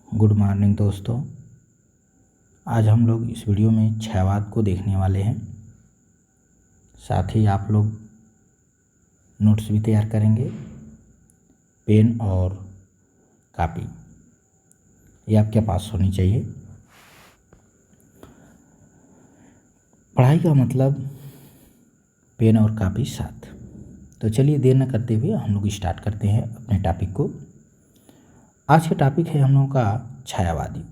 Good morning दोस्तों। आज हम लोग इस वीडियो में क्षयवाद को देखने वाले हैं। साथ ही आप लोग नोट्स भी तैयार करेंगे। पेन और कापी ये आपके पास होनी चाहिए। पढ़ाई का मतलब पेन और कापी साथ। तो चलिए देर न करते हुए हम लोग स्टार्ट करते हैं अपने टॉपिक को। आज का टॉपिक है हम लोगों का छायावादी।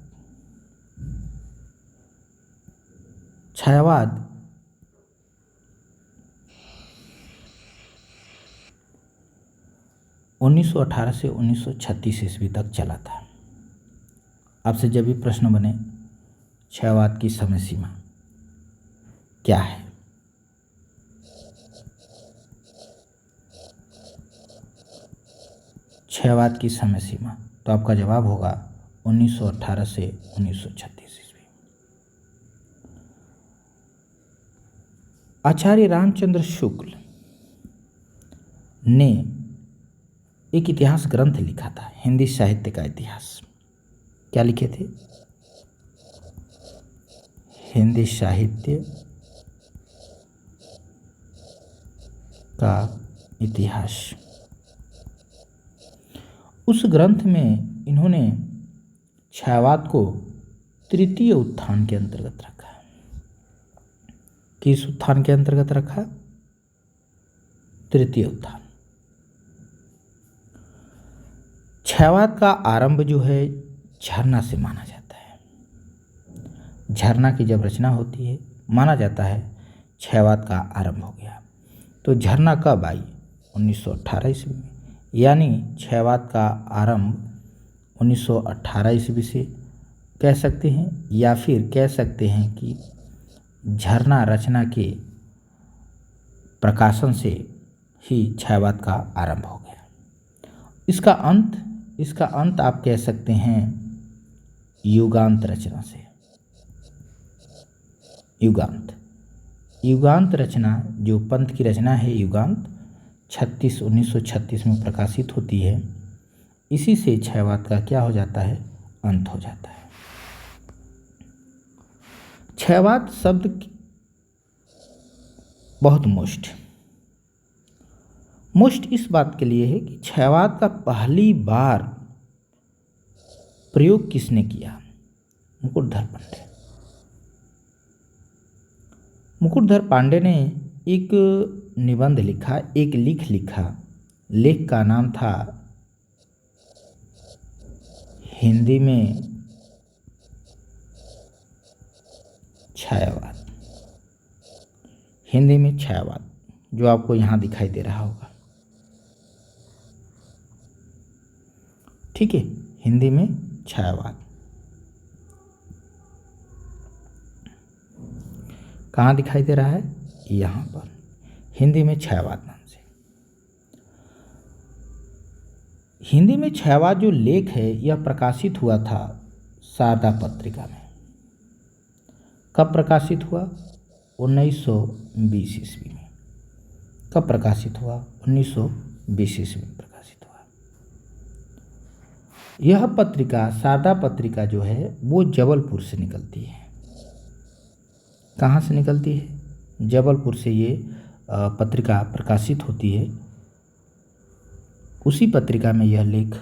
छायावाद उन्नीस 18 से 1936 ईस्वी तक चला था। आपसे जब भी प्रश्न बने छायावाद की समय सीमा क्या है, छायावाद की समय सीमा, तो आपका जवाब होगा 1918 से 1936 ईस्वी। आचार्य रामचंद्र शुक्ल ने एक इतिहास ग्रंथ लिखा था, हिंदी साहित्य का इतिहास। क्या लिखे थे? हिंदी साहित्य का इतिहास। उस ग्रंथ में इन्होंने छायावाद को तृतीय उत्थान के अंतर्गत रखा। किस उत्थान के अंतर्गत रखा? तृतीय उत्थान। छायावाद का आरंभ जो है झरना से माना जाता है। झरना की जब रचना होती है माना जाता है छायावाद का आरंभ हो गया। तो झरना कब आई? 1918 ईस्वी में। यानी छायावाद का आरंभ 1918 ईस्वी से कह सकते हैं, या फिर कह सकते हैं कि झरना रचना के प्रकाशन से ही छायावाद का आरंभ हो गया। इसका अंत आप कह सकते हैं युगांत रचना से। युगांत रचना जो पंत की रचना है, युगांत 1936 में प्रकाशित होती है। इसी से छायावाद का क्या हो जाता है? अंत हो जाता है। छायावाद शब्द बहुत मुष्ट इस बात के लिए है कि छायावाद का पहली बार प्रयोग किसने किया? मुकुटधर पांडे। मुकुटधर पांडे ने एक निबंध लिखा, एक लेख लिखा। लेख का नाम था हिंदी में छायावाद। हिंदी में छायावाद जो आपको यहाँ दिखाई दे रहा होगा, ठीक है। हिंदी में छायावाद कहाँ दिखाई दे रहा है? यहाँ पर, हिंदी में छायावाद नाम से। हिंदी में छायावाद जो लेख है यह प्रकाशित हुआ था शारदा पत्रिका में। कब प्रकाशित हुआ? 1920 ईस्वी में। कब प्रकाशित हुआ? 1920 ईस्वी में प्रकाशित हुआ। यह पत्रिका, शारदा पत्रिका जो है वो जबलपुर से निकलती है। कहाँ से निकलती है? जबलपुर से ये पत्रिका प्रकाशित होती है। उसी पत्रिका में यह लेख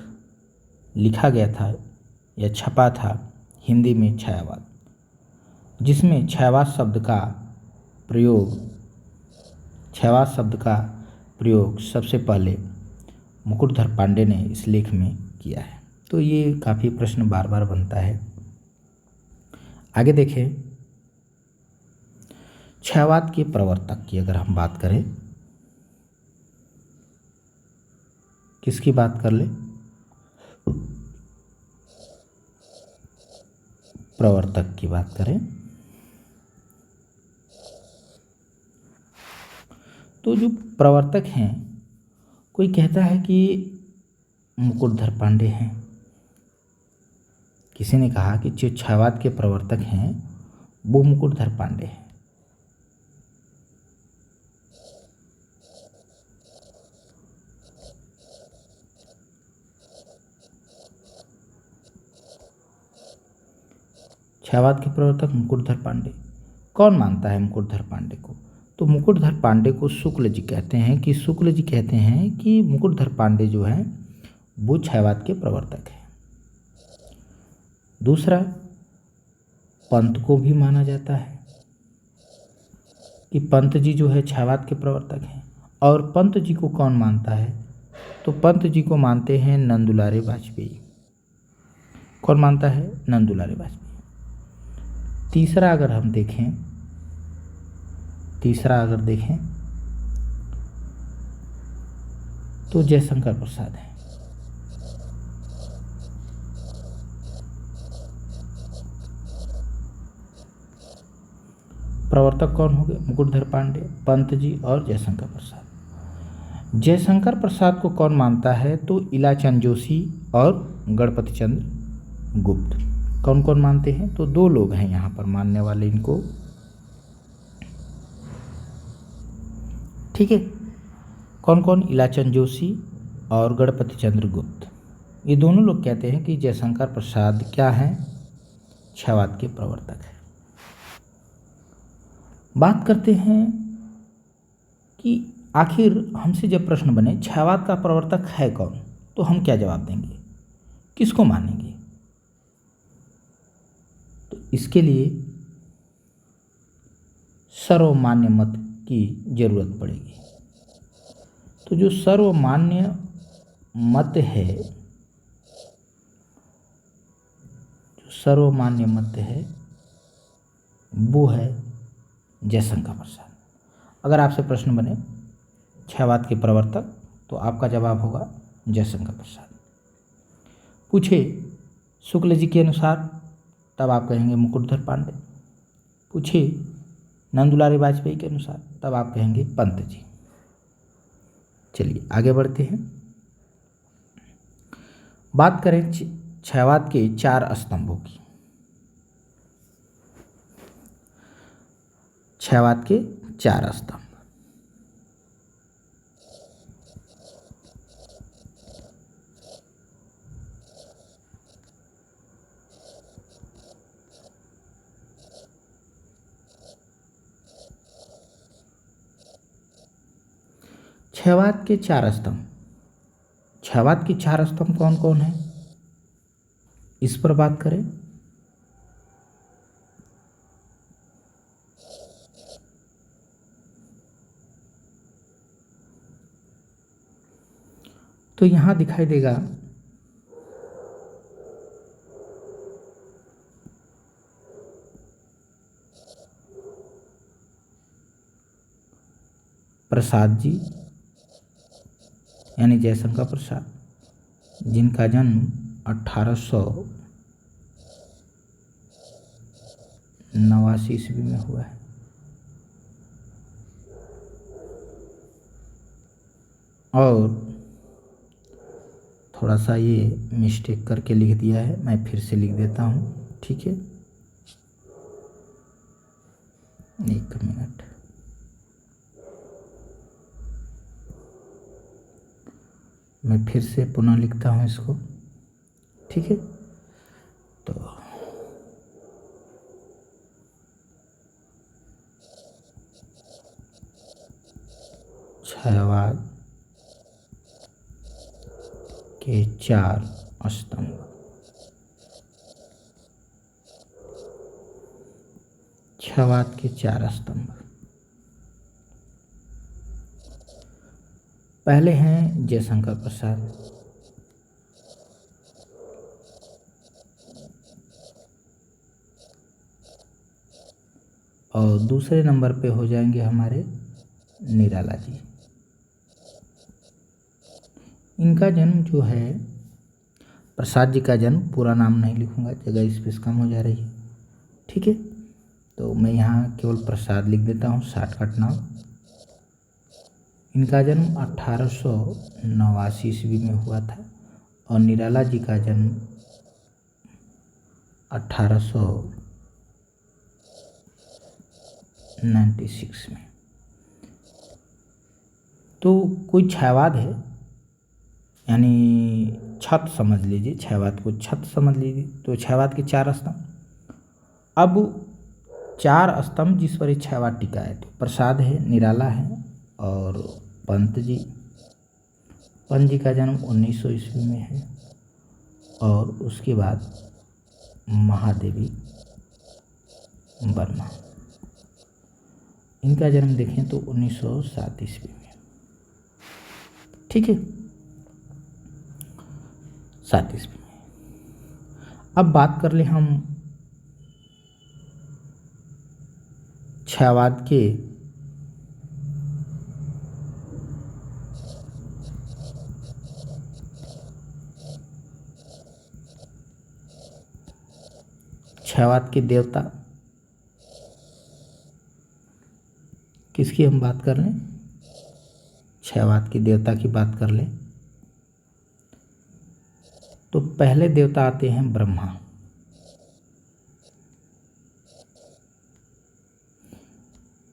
लिखा गया था या छपा था, हिंदी में छायावाद, जिसमें छायावाद शब्द का प्रयोग सबसे पहले मुकुटधर पांडे ने इस लेख में किया है। तो ये काफ़ी प्रश्न बार बार बनता है। आगे देखें, छायावाद के प्रवर्तक की अगर हम बात करें, किसकी बात कर ले? प्रवर्तक की बात करें तो जो प्रवर्तक हैं, कोई कहता है कि मुकुटधर पांडे हैं। किसी ने कहा कि जो छायावाद के प्रवर्तक हैं वो मुकुटधर पांडे हैं। क्षयवाद के प्रवर्तक मुकुटधर पांडे। कौन मानता है मुकुटधर पांडे को? तो मुकुटधर पांडे को शुक्ल जी कहते हैं कि मुकुटधर पांडे जो है वो क्षयवाद के प्रवर्तक हैं। दूसरा, पंत को भी माना जाता है कि पंत जी जो है क्षयवाद के प्रवर्तक हैं। और पंत जी को कौन मानता है? तो पंत जी को मानते हैं नंदुलारे वाजपेयी। कौन मानता है? नंदुलारे वाजपेयी। तीसरा अगर देखें तो जयशंकर प्रसाद है। प्रवर्तक कौन हो गए? मुकुटधर पांडे, पंत जी और जयशंकर प्रसाद। जयशंकर प्रसाद को कौन मानता है? तो इलाचंद जोशी और गणपति चंद्र गुप्त। कौन कौन मानते हैं? तो दो लोग हैं यहाँ पर मानने वाले इनको, ठीक है। कौन कौन? इलाचंद जोशी और गणपति चंद्र गुप्त। ये दोनों लोग कहते हैं कि जयशंकर प्रसाद क्या हैं? क्षयवाद के प्रवर्तक हैं। बात करते हैं कि आखिर हमसे जब प्रश्न बने क्षयवाद का प्रवर्तक है कौन, तो हम क्या जवाब देंगे, किसको मानेंगे? तो इसके लिए सर्वमान्य मत की जरूरत पड़ेगी। तो जो सर्वमान्य मत है वो है जयशंकर प्रसाद। अगर आपसे प्रश्न बने क्षयवाद के प्रवर्तक, तो आपका जवाब होगा जयशंकर प्रसाद। पूछे शुक्ल जी के अनुसार, तब आप कहेंगे मुकुटधर पांडे। पूछे नंदुलारे वाजपेयी के अनुसार, तब आप कहेंगे पंत जी। चलिए आगे बढ़ते हैं। बात करें क्षयवाद के 4 स्तंभों की। क्षयवाद के 4 स्तंभ। क्षयवाद के 4 स्तंभ। क्षयवाद के 4 स्तंभ कौन कौन है, इस पर बात करें। तो यहां दिखाई देगा प्रसाद जी यानी जयशंकर प्रसाद, जिनका जन्म 1889 ईस्वी में हुआ है। और थोड़ा सा ये मिस्टेक करके लिख दिया है, मैं फिर से लिख देता हूँ, ठीक है। 1 मिनट। मैं फिर से पुनः लिखता हूँ इसको, ठीक है। तो क्षयवाद के 4 स्तंभ। क्षयवाद के 4 स्तंभ। पहले हैं जयशंकर प्रसाद, और दूसरे नंबर पे हो जाएंगे हमारे निराला जी। इनका जन्म जो है, प्रसाद जी का जन्म, पूरा नाम नहीं लिखूंगा, जगह स्पेस कम हो जा रही है, ठीक है। तो मैं यहाँ केवल प्रसाद लिख देता हूँ, शॉर्टकट नाम। इनका जन्म 1889 ईस्वी में हुआ था और निराला जी का जन्म 1896 में। तो कोई क्षयवाद है, यानी छत समझ लीजिए, क्षयवाद को छत समझ लीजिए। तो क्षयवाद के 4 स्तंभ, अब 4 स्तंभ जिस पर छायावाद टिका है, तो प्रसाद है, निराला है और पंत जी। पंत जी का जन्म 1900 ईस्वी में है और उसके बाद महादेवी वर्मा, इनका जन्म देखें तो 1907 ईस्वी में। ठीक है, 7 ईस्वी में। अब बात कर ले हम छायावाद के देवता, किसकी हम बात कर लें, छायावाद के देवता की बात कर लें तो पहले देवता आते हैं ब्रह्मा।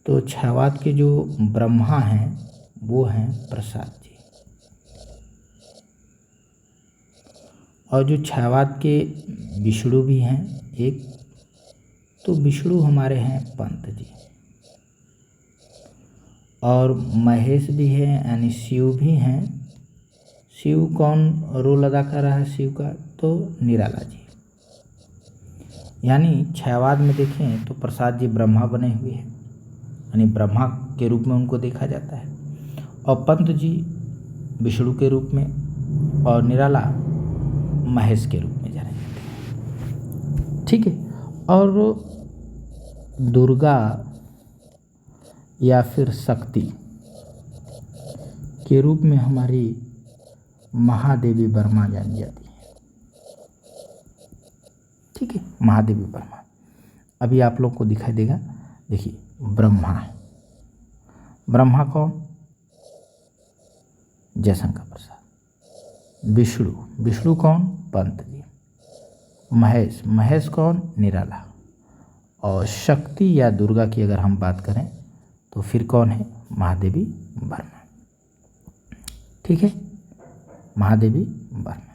तो छायावाद के जो ब्रह्मा हैं वो हैं प्रसाद जी, और जो छायावाद के विष्णु भी हैं एक, तो विष्णु हमारे हैं पंत जी, और महेश भी हैं यानी शिव भी हैं। शिव कौन रोल अदा कर रहा है शिव का, तो निराला जी। यानी छायावाद में देखें तो प्रसाद जी ब्रह्मा बने हुए हैं, यानी ब्रह्मा के रूप में उनको देखा जाता है, और पंत जी विष्णु के रूप में और निराला महेश के रूप में जाने जाते हैं। ठीक है, और दुर्गा या फिर शक्ति के रूप में हमारी महादेवी वर्मा जानी जाती है। ठीक है, महादेवी वर्मा। अभी आप लोग को दिखाई देगा, देखिए ब्रह्मा, ब्रह्मा कौन, जयशंकर प्रसाद। विष्णु, विष्णु कौन, पंत जी। महेश, महेश कौन, निराला। और शक्ति या दुर्गा की अगर हम बात करें तो फिर कौन है, महादेवी वर्मा। ठीक है, महादेवी वर्मा।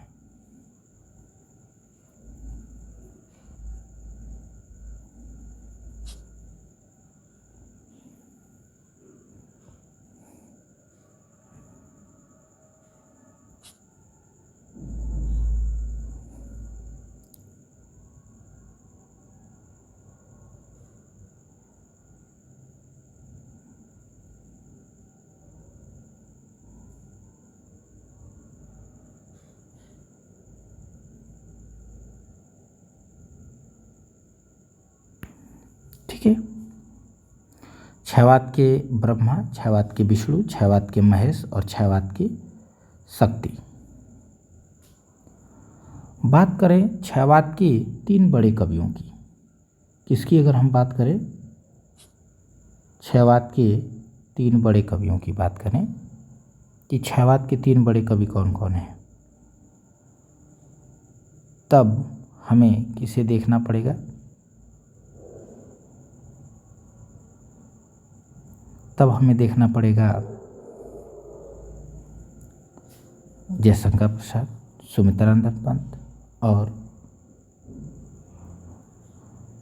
ठीक है, छायावाद के ब्रह्मा, छायावाद के विष्णु, छायावाद के महेश और छायावाद की शक्ति। बात करें छायावाद के 3 बड़े कवियों की, किसकी अगर हम बात करें, छायावाद के 3 बड़े कवियों की बात करें कि छायावाद के 3 बड़े कवि कौन कौन हैं, तब हमें किसे देखना पड़ेगा, तब हमें देखना पड़ेगा जयशंकर प्रसाद, सुमित्रानंद पंत और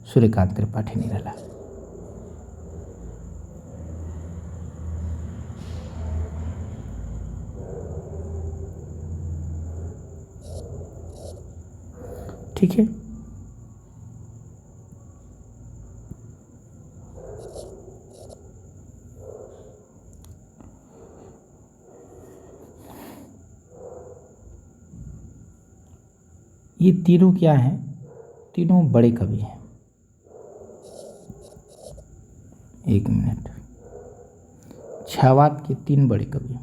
सूर्यकांत त्रिपाठी निराला। ठीक है, ये तीनों क्या हैं, तीनों बड़े कवि हैं। एक मिनट, छायावाद के 3 बड़े कवि,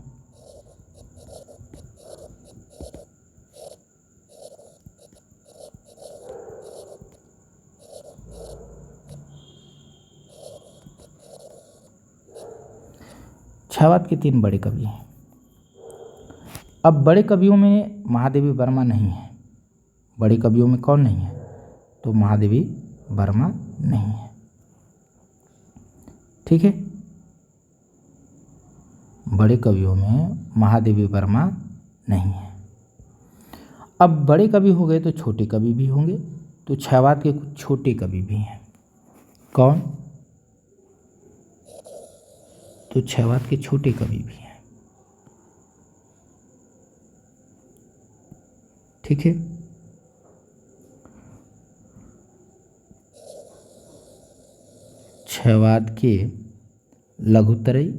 छायावाद के 3 बड़े कवि हैं। अब बड़े कवियों में महादेवी वर्मा नहीं है, बड़े कवियों में कौन नहीं है, तो महादेवी वर्मा नहीं है। ठीक है, बड़े कवियों में महादेवी वर्मा नहीं है। अब बड़े कवि हो गए तो छोटे कवि भी होंगे, तो छायावाद के कुछ छोटे कवि भी हैं, कौन? तो क्षयवाद के छोटे कवि भी हैं। ठीक है। क्षयवाद के लघुत्रय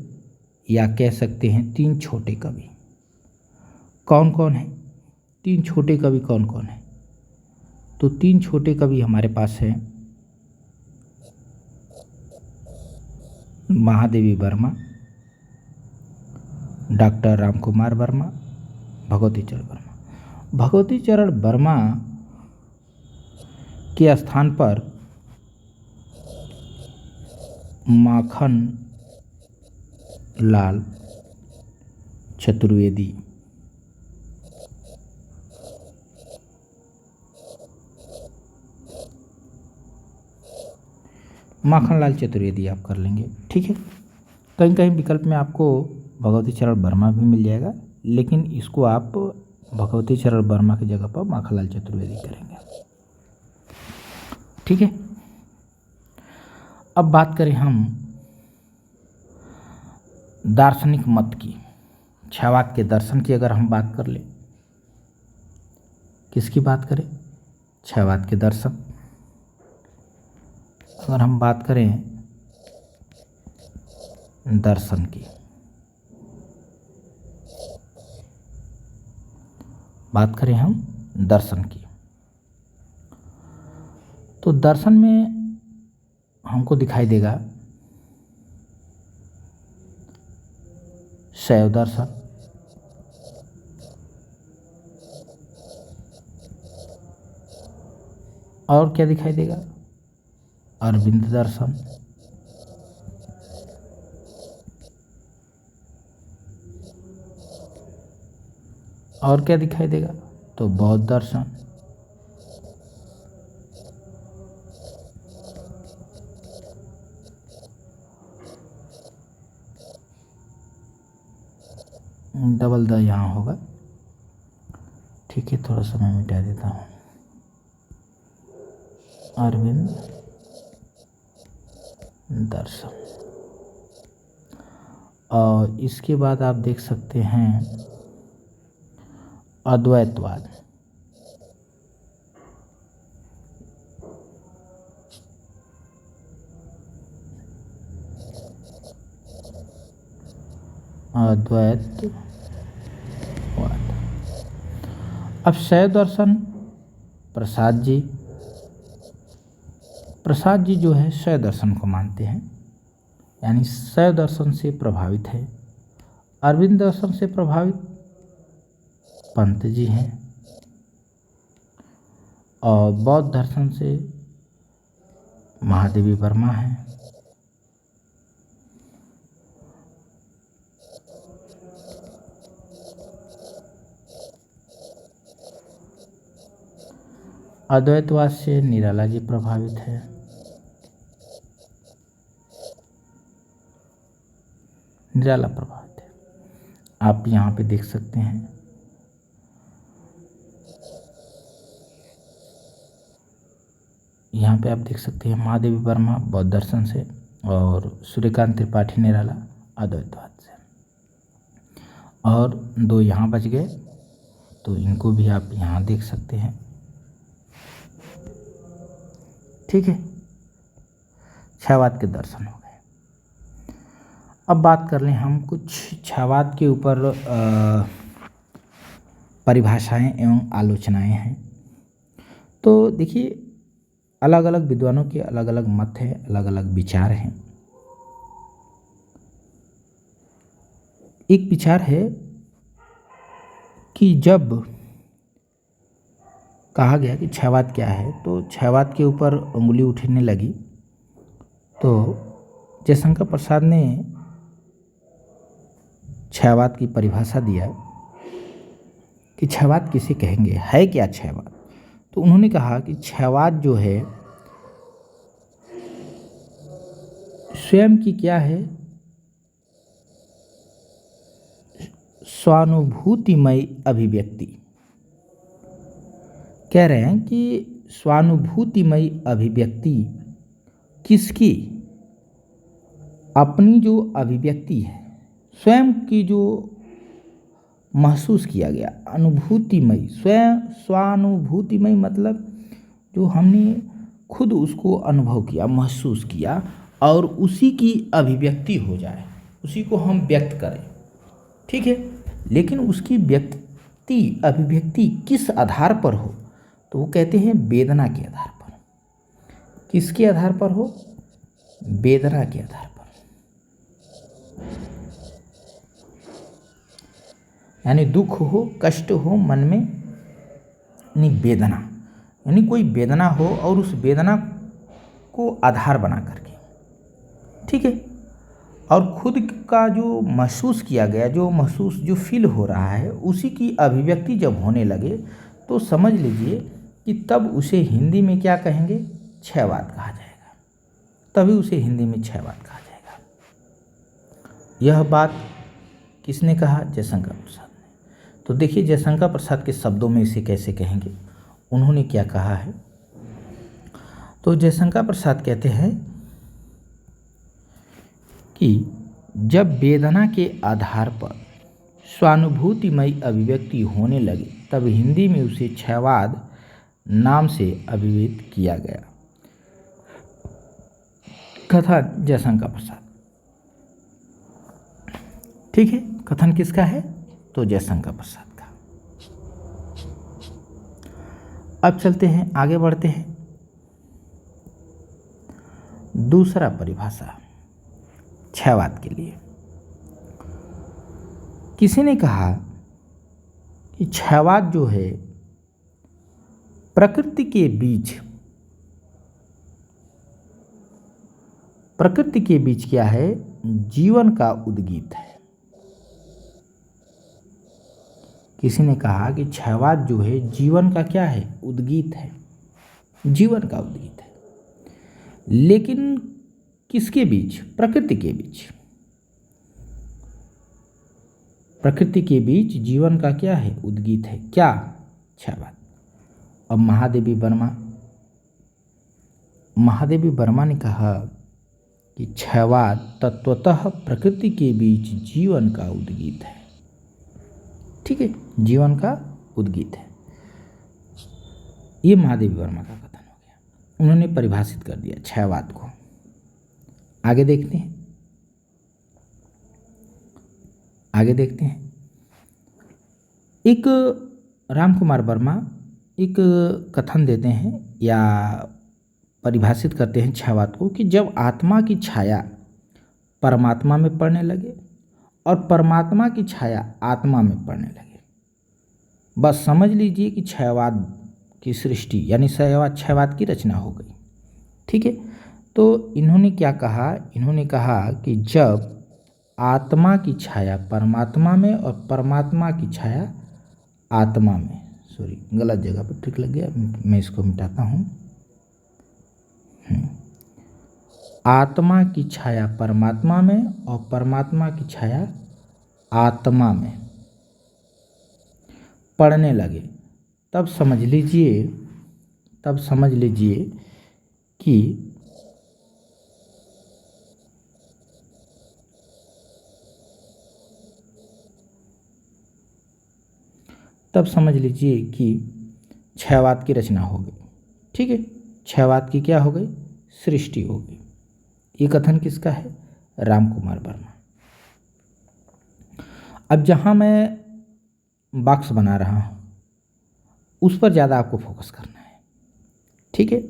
या कह सकते हैं 3 छोटे कवि कौन कौन हैं? 3 छोटे कवि कौन कौन हैं? तो 3 छोटे कवि हमारे पास हैं महादेवी वर्मा, डॉक्टर रामकुमार वर्मा, भगवती चरण वर्मा। भगवती चरण वर्मा के स्थान पर माखन लाल चतुर्वेदी माखनलाल चतुर्वेदी आप कर लेंगे। ठीक है। कहीं कहीं विकल्प में आपको भगवती चरण वर्मा भी मिल जाएगा, लेकिन इसको आप भगवती चरण वर्मा की जगह पर माखनलाल चतुर्वेदी करेंगे। ठीक है। अब बात करें हम दार्शनिक मत की, क्षयवाद के दर्शन की अगर हम बात कर लें, किसकी बात करें? क्षयवाद के दर्शन। अगर हम बात करें दर्शन की, बात करें हम दर्शन की, तो दर्शन में हमको दिखाई देगा शैव दर्शन, और क्या दिखाई देगा? अरविंद दर्शन, और क्या दिखाई देगा? तो बौद्ध दर्शन, डबल द यहाँ होगा। ठीक है, थोड़ा सा मैं मिटा देता हूँ। अरविंद दर्शन। और इसके बाद आप देख सकते हैं अद्वैतवाद। अद्वैतवाद। अब शैव दर्शन प्रसाद जी जो है शैव दर्शन को मानते हैं, यानी शैव दर्शन से प्रभावित है। अरविंद दर्शन से प्रभावित पंत जी हैं, और बौद्ध दर्शन से महादेवी वर्मा हैं। अद्वैतवाद से निराला जी प्रभावित है। निराला प्रभावित है, आप यहाँ पे देख सकते हैं। यहाँ पे आप देख सकते हैं महादेवी वर्मा बौद्ध दर्शन से, और सूर्यकांत त्रिपाठी निराला अद्वैतवाद से। और 2 यहाँ बच गए, तो इनको भी आप यहाँ देख सकते हैं। ठीक है, क्षयवाद के दर्शन हो गए। अब बात कर लें हम कुछ क्षयवाद के ऊपर परिभाषाएं एवं आलोचनाएं हैं। तो देखिए, अलग अलग विद्वानों के अलग अलग मत हैं, अलग अलग विचार हैं। एक विचार है कि जब कहा गया कि क्षयवाद क्या है, तो क्षयवाद के ऊपर उंगली उठने लगी, तो जयशंकर प्रसाद ने क्षयवाद की परिभाषा दिया कि क्षयवाद किसे कहेंगे, है क्या क्षयवाद। तो उन्होंने कहा कि क्षयवाद जो है स्वयं की क्या है, स्वानुभूतिमय अभिव्यक्ति। कह रहे हैं कि स्वानुभूतिमय अभिव्यक्ति किसकी अपनी जो अभिव्यक्ति है, स्वयं की जो महसूस किया गया, अनुभूतिमय, स्वयं स्वानुभूतिमय मतलब जो हमने खुद उसको अनुभव किया, महसूस किया और उसी की अभिव्यक्ति हो जाए, उसी को हम व्यक्त करें। ठीक है, लेकिन उसकी अभिव्यक्ति किस आधार पर हो, तो वो कहते हैं वेदना के आधार पर। किसके आधार पर हो? वेदना के आधार पर। यानी दुख हो, कष्ट हो मन में, यानी वेदना, यानी कोई वेदना हो और उस वेदना को आधार बना करके, ठीक है, और खुद का जो महसूस किया गया, जो फील हो रहा है, उसी की अभिव्यक्ति जब होने लगे तो समझ लीजिए कि तब उसे हिंदी में क्या कहेंगे? क्षयवाद कहा जाएगा। तभी उसे हिंदी में क्षयवाद कहा जाएगा। यह बात किसने कहा? जयशंकर प्रसाद ने। तो देखिए जयशंकर प्रसाद के शब्दों में इसे कैसे कहेंगे, उन्होंने क्या कहा है। तो जयशंकर प्रसाद कहते हैं कि जब वेदना के आधार पर स्वानुभूतिमय अभिव्यक्ति होने लगे तब हिंदी में उसे क्षयवाद नाम से अभिहित किया गया। कथन जयशंकर प्रसाद। ठीक है, कथन किसका है? तो जयशंकर प्रसाद का। अब चलते हैं, आगे बढ़ते हैं। दूसरा परिभाषा क्षयवाद के लिए। किसी ने कहा कि क्षयवाद जो है प्रकृति के बीच क्या है? जीवन का उद्गीत है। किसी ने कहा कि क्षयवाद जो है जीवन का क्या है? उद्गीत है, जीवन का उद्गीत है। लेकिन किसके बीच? प्रकृति के बीच। प्रकृति के बीच जीवन का क्या है? उद्गीत है। क्या? क्षयवाद। अब महादेवी वर्मा ने कहा कि क्षयवाद तत्वतः प्रकृति के बीच जीवन का उद्गीत है। ठीक है, जीवन का उद्गीत है। ये महादेवी वर्मा का कथन हो गया, उन्होंने परिभाषित कर दिया क्षयवाद को। आगे देखते हैं। एक रामकुमार वर्मा एक कथन देते हैं या परिभाषित करते हैं क्षयवाद को कि जब आत्मा की छाया परमात्मा में पड़ने लगे और परमात्मा की छाया आत्मा में पड़ने लगे, बस समझ लीजिए कि क्षयवाद की सृष्टि यानी क्षयवाद की रचना हो गई। ठीक है, तो इन्होंने क्या कहा? इन्होंने कहा कि जब आत्मा की छाया परमात्मा में और परमात्मा की छाया आत्मा में, सॉरी गलत जगह पर टिक लग गया, मैं इसको मिटाता हूँ। आत्मा की छाया परमात्मा में और परमात्मा की छाया आत्मा में पड़ने लगे, तब समझ लीजिए कि क्षयवाद की रचना हो गई। ठीक है, क्षयवाद की क्या हो गई? सृष्टि हो गई। ये कथन किसका है? रामकुमार वर्मा। अब जहाँ मैं बॉक्स बना रहा हूँ उस पर ज़्यादा आपको फोकस करना है। ठीक है,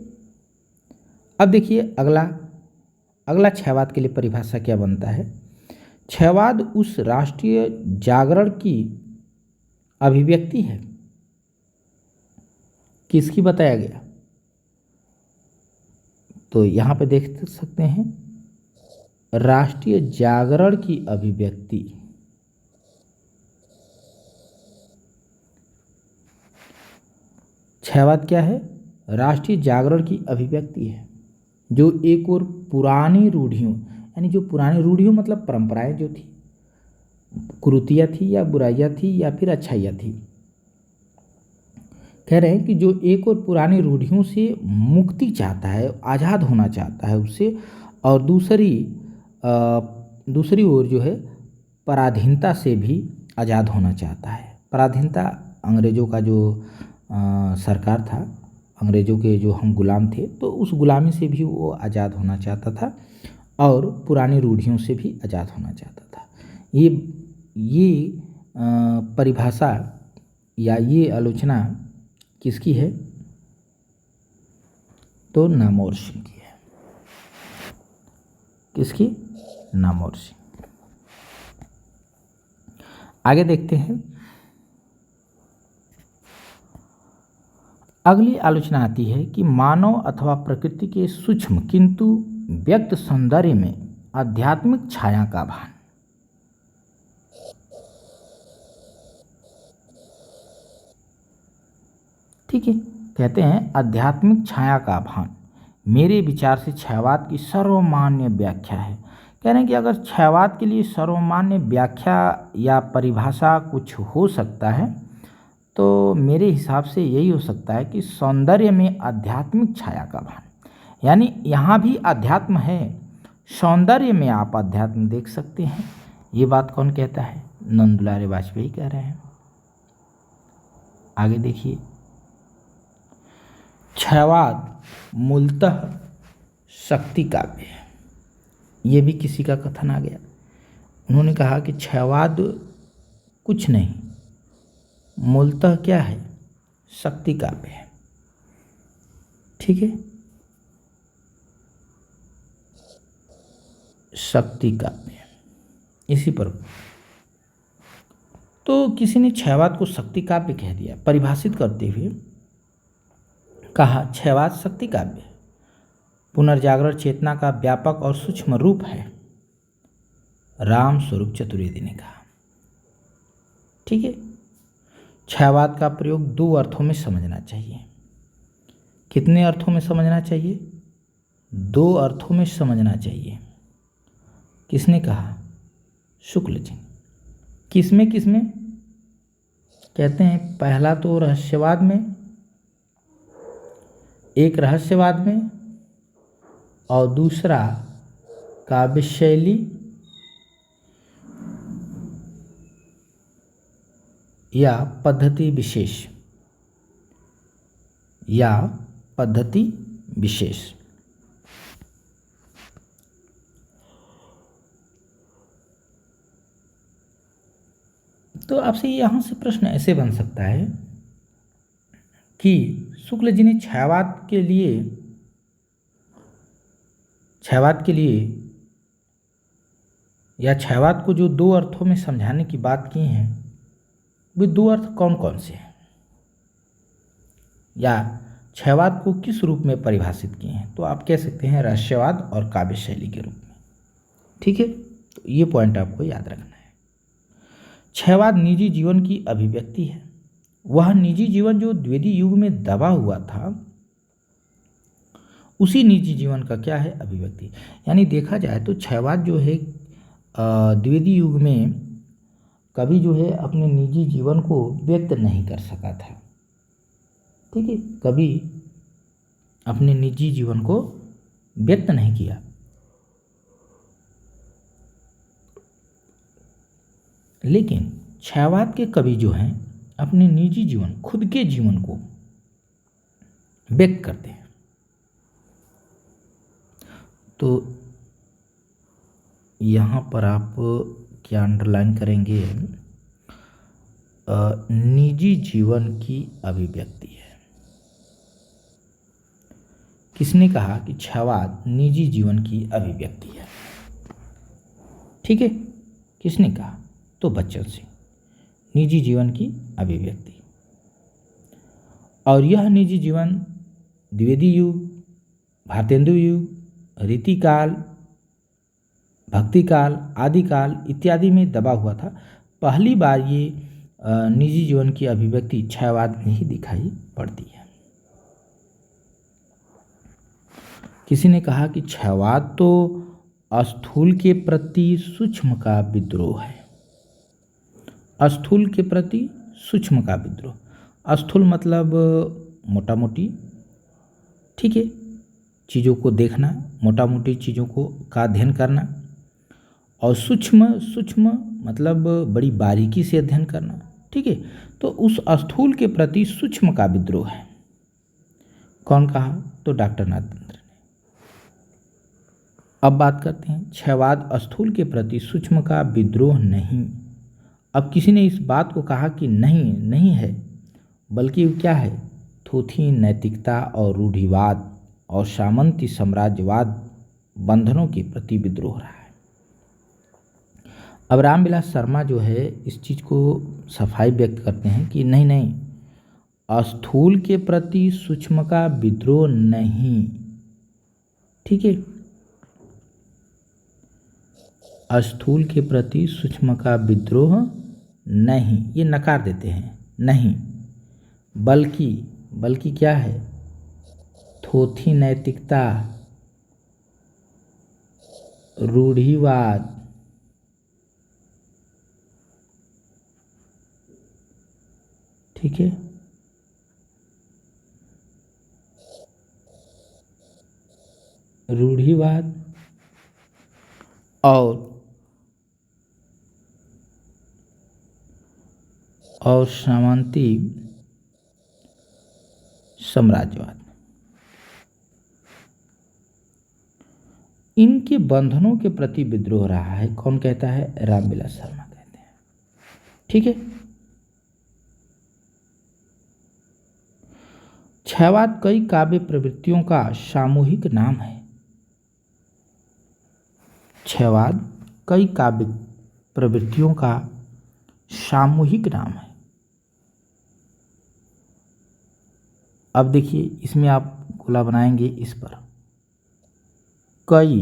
अब देखिए अगला क्षयवाद के लिए परिभाषा क्या बनता है। क्षयवाद उस राष्ट्रीय जागरण की अभिव्यक्ति है। किसकी बताया गया? तो यहाँ पे देख सकते हैं, राष्ट्रीय जागरण की अभिव्यक्ति। क्षयवाद क्या है? राष्ट्रीय जागरण की अभिव्यक्ति है, जो एक और पुरानी रूढ़ियों, यानी जो पुरानी रूढ़ियों मतलब परंपराएं जो थी, कुरीतियाँ थी या बुराइयाँ थी या फिर अच्छाइयाँ थी, कह रहे हैं कि जो एक और पुरानी रूढ़ियों से मुक्ति चाहता है, आज़ाद होना चाहता है उससे, और दूसरी ओर जो है पराधीनता से भी आज़ाद होना चाहता है। पराधीनता अंग्रेज़ों का जो सरकार था, अंग्रेज़ों के जो हम गुलाम थे, तो उस गुलामी से भी वो आज़ाद होना चाहता था और पुरानी रूढ़ियों से भी आज़ाद होना चाहता था। ये परिभाषा या ये आलोचना किसकी है? तो नामवर सिंह की है। किसकी? नामवर सिंह। आगे देखते हैं। अगली आलोचना आती है कि मानव अथवा प्रकृति के सूक्ष्म किंतु व्यक्त सौंदर्य में आध्यात्मिक छाया का भान। ठीक है, कहते हैं आध्यात्मिक छाया का भान मेरे विचार से क्षयवाद की सर्वमान्य व्याख्या है। कह रहे हैं कि अगर क्षयवाद के लिए सर्वमान्य व्याख्या या परिभाषा कुछ हो सकता है तो मेरे हिसाब से यही हो सकता है कि सौंदर्य में आध्यात्मिक छाया का भान, यानी यहाँ भी अध्यात्म है, सौंदर्य में आप अध्यात्म देख सकते हैं। ये बात कौन कहता है? नंद दुलारे वाजपेयी कह रहे हैं। आगे देखिए, क्षयवाद मूलतः शक्ति काव्य है। ये भी किसी का कथन आ गया। उन्होंने कहा कि क्षयवाद कुछ नहीं, मूलतः क्या है? शक्ति काव्य है। ठीक है, शक्ति काव्य इसी पर। तो किसी ने क्षयवाद को शक्ति काव्य कह दिया। परिभाषित करते हुए कहा क्षयवाद शक्ति काव्य पुनर्जागरण चेतना का व्यापक और सूक्ष्म रूप है, राम स्वरूप चतुर्वेदी ने कहा। ठीक है, क्षयवाद का प्रयोग दो अर्थों में समझना चाहिए। कितने अर्थों में समझना चाहिए? दो अर्थों में समझना चाहिए। किसने कहा? शुक्ल जी। किसमें किसमें? कहते हैं पहला तो रहस्यवाद में, एक रहस्यवाद में, और दूसरा काव्य शैली या पद्धति विशेष, या पद्धति विशेष। तो आपसे यहाँ से प्रश्न ऐसे बन सकता है कि शुक्ल जी ने क्षयवाद के लिए या क्षयवाद को जो दो अर्थों में समझाने की बात की है, वे दो अर्थ कौन कौन से हैं, या क्षयवाद को किस रूप में परिभाषित किए हैं? तो आप कह सकते हैं रहस्यवाद और काव्य शैली के रूप में। ठीक है, तो ये पॉइंट आपको याद रखना है। क्षयवाद निजी जीवन की अभिव्यक्ति है। वह निजी जीवन जो द्विवेदी युग में दबा हुआ था, उसी निजी जीवन का क्या है? अभिव्यक्ति। यानी देखा जाए तो क्षयवाद जो है द्विवेदी युग में कभी जो है अपने निजी जीवन को व्यक्त नहीं कर सका था। ठीक है, कभी अपने निजी जीवन को व्यक्त नहीं किया। लेकिन क्षयवाद के कवि जो हैं अपने निजी जीवन, खुद के जीवन को व्यक्त करते हैं। तो यहाँ पर आप क्या अंडरलाइन करेंगे? निजी जीवन की अभिव्यक्ति है। किसने कहा कि क्षयवाद निजी जीवन की अभिव्यक्ति है? ठीक है, किसने कहा? तो बच्चन सिंह। निजी जीवन की अभिव्यक्ति, और यह निजी जीवन द्विवेदी युग, भारतेंदु युग, रीतिकाल, भक्तिकाल, आदिकाल इत्यादि में दबा हुआ था। पहली बार ये निजी जीवन की अभिव्यक्ति क्षयवाद में ही दिखाई पड़ती है। किसी ने कहा कि क्षयवाद तो स्थूल के प्रति सूक्ष्म का विद्रोह है। स्थूल के प्रति सूक्ष्म का विद्रोह। स्थूल मतलब मोटा मोटी, ठीक है, चीज़ों को देखना, मोटा मोटी चीज़ों को का अध्ययन करना। और सूक्ष्म सूक्ष्म मतलब बड़ी बारीकी से अध्ययन करना, ठीक है। तो उस स्थूल के प्रति सूक्ष्म का विद्रोह है। कौन कहा? तो डॉक्टर नाथेंद्र ने। अब बात करते हैं क्षयवाद स्थूल के प्रति सूक्ष्म का विद्रोह नहीं। अब किसी ने इस बात को कहा कि नहीं नहीं है, बल्कि क्या है? थोथी नैतिकता और रूढ़िवाद और सामंती साम्राज्यवाद बंधनों के प्रति विद्रोह रहा है। अब रामविलास शर्मा जो है इस चीज़ को सफाई व्यक्त करते हैं कि नहीं नहीं, स्थूल के प्रति सूक्ष्म का विद्रोह नहीं, ठीक है। स्थूल के प्रति सूक्ष्म का विद्रोह नहीं, ये नकार देते हैं, नहीं, बल्कि क्या है? थोथी नैतिकता, रूढ़िवाद, ठीक है, रूढ़िवाद और सामंती साम्राज्यवाद, इनके बंधनों के प्रति विद्रोह रहा है। कौन कहता है? रामविलास शर्मा कहते हैं, ठीक है। क्षयवाद कई काव्य प्रवृत्तियों का सामूहिक नाम है। क्षयवाद कई काव्य प्रवृत्तियों का सामूहिक नाम है। अब देखिए, इसमें आप गोला बनाएंगे इस पर, कई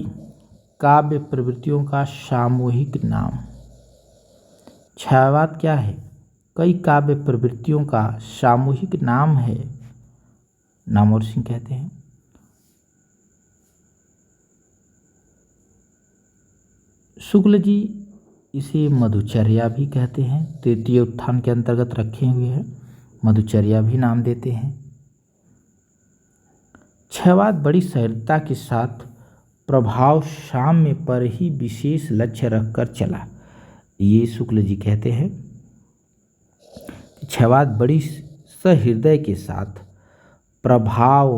काव्य प्रवृत्तियों का सामूहिक नाम। क्षयवाद क्या है? कई काव्य प्रवृत्तियों का सामूहिक नाम है। नामवर सिंह कहते हैं। शुक्ल जी इसे मधुचर्या भी कहते हैं, तृतीय उत्थान के अंतर्गत रखे हुए हैं, मधुचर्या भी नाम देते हैं। क्षयवाद बड़ी सहजता के साथ प्रभाव साम्य पर ही विशेष लक्ष्य रखकर चला। ये शुक्ल जी कहते हैं क्षयवाद बड़ी सहृदय के साथ प्रभाव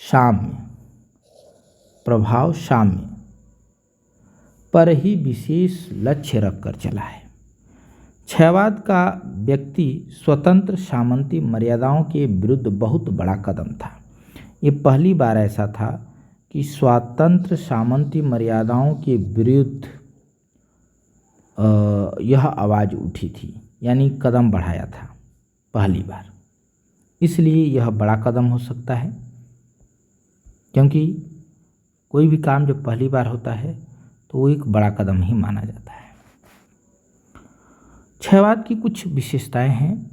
साम्य पर ही विशेष लक्ष्य रखकर चला है। क्षयवाद का व्यक्ति स्वतंत्र सामंती मर्यादाओं के विरुद्ध बहुत बड़ा कदम था। ये पहली बार ऐसा था कि स्वतंत्र सामंती मर्यादाओं के विरुद्ध यह आवाज़ उठी थी, यानी कदम बढ़ाया था पहली बार। इसलिए यह बड़ा कदम हो सकता है, क्योंकि कोई भी काम जब पहली बार होता है तो वो एक बड़ा कदम ही माना जाता है। क्षयवाद की कुछ विशेषताएं हैं।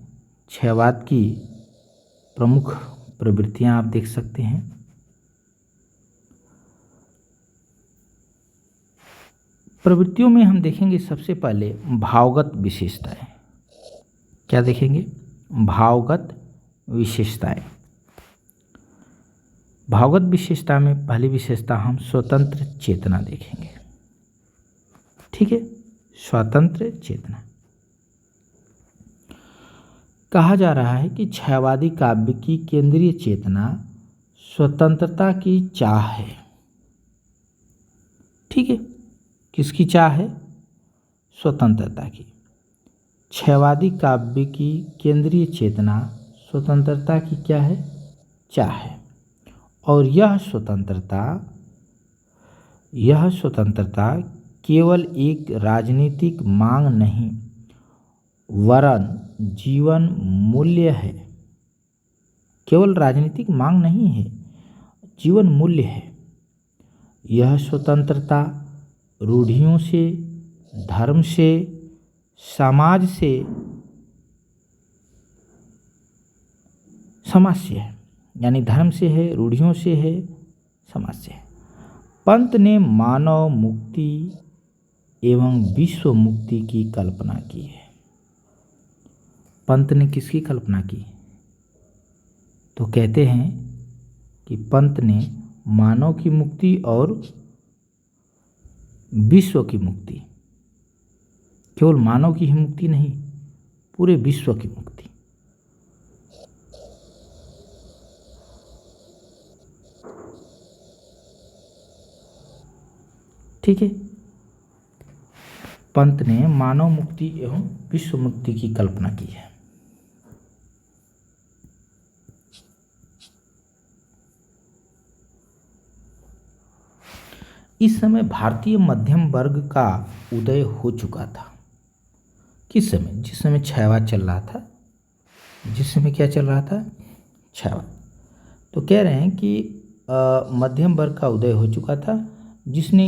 क्षयवाद की प्रमुख प्रवृत्तियां आप देख सकते हैं। प्रवृत्तियों में हम देखेंगे सबसे पहले भावगत विशेषताएं। क्या देखेंगे? भावगत विशेषताएं। भावगत विशेषता में पहली विशेषता हम स्वतंत्र चेतना देखेंगे, ठीक है। स्वतंत्र चेतना। कहा जा रहा है कि क्षयवादी काव्य की केंद्रीय चेतना स्वतंत्रता की चाह है, ठीक है। किसकी चाह है? स्वतंत्रता की। क्षयवादी काव्य की केंद्रीय चेतना स्वतंत्रता की क्या है? चाह है। और यह स्वतंत्रता केवल एक राजनीतिक मांग नहीं वरन जीवन मूल्य है। केवल राजनीतिक मांग नहीं है, जीवन मूल्य है। यह स्वतंत्रता रूढ़ियों से, धर्म से, समाज से है, यानी धर्म से है, रूढ़ियों से है, समाज से है। पंत ने मानव मुक्ति एवं विश्व मुक्ति की कल्पना की है। पंत ने किसकी कल्पना की? तो कहते हैं कि पंत ने मानव की मुक्ति और विश्व की मुक्ति, केवल मानव की ही मुक्ति नहीं, पूरे विश्व की मुक्ति। ठीक है, पंत ने मानव मुक्ति एवं विश्व मुक्ति की कल्पना की है। इस समय भारतीय मध्यम वर्ग का उदय हो चुका था। किस समय? जिस समय क्षयवाद चल रहा था। जिस समय क्या चल रहा था? क्षयवाद। तो कह रहे हैं कि मध्यम वर्ग का उदय हो चुका था, जिसने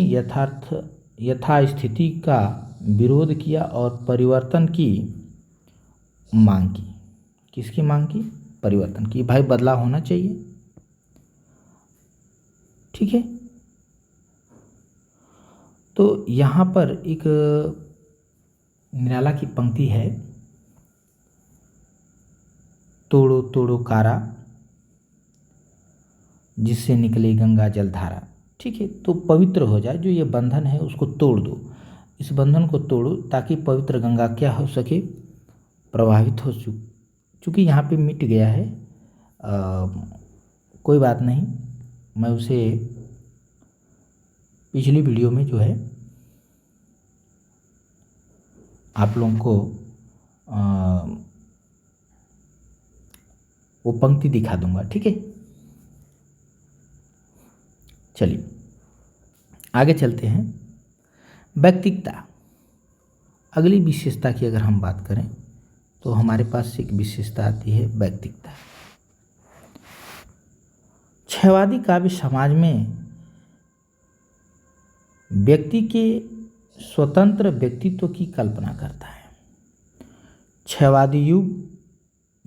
यथास्थिति का विरोध किया और परिवर्तन की मांग की। किसकी मांग की? परिवर्तन की। भाई बदलाव होना चाहिए। ठीक है, तो यहाँ पर एक निराला की पंक्ति है, तोड़ो तोड़ो कारा जिससे निकले गंगा जलधारा। ठीक है, तो पवित्र हो जाए, जो ये बंधन है उसको तोड़ दो, इस बंधन को तोड़ो ताकि पवित्र गंगा क्या हो सके? प्रभावित हो चूँकि यहाँ पे मिट गया है। कोई बात नहीं, मैं उसे पिछली वीडियो में जो है आप लोगों को वो पंक्ति दिखा दूंगा। ठीक है, चलिए आगे चलते हैं। व्यक्तिकता, अगली विशेषता की अगर हम बात करें तो हमारे पास एक विशेषता आती है व्यक्तिकता। क्षयवादी काव्य समाज में व्यक्ति के स्वतंत्र व्यक्तित्व की कल्पना करता है। क्षयवादी युग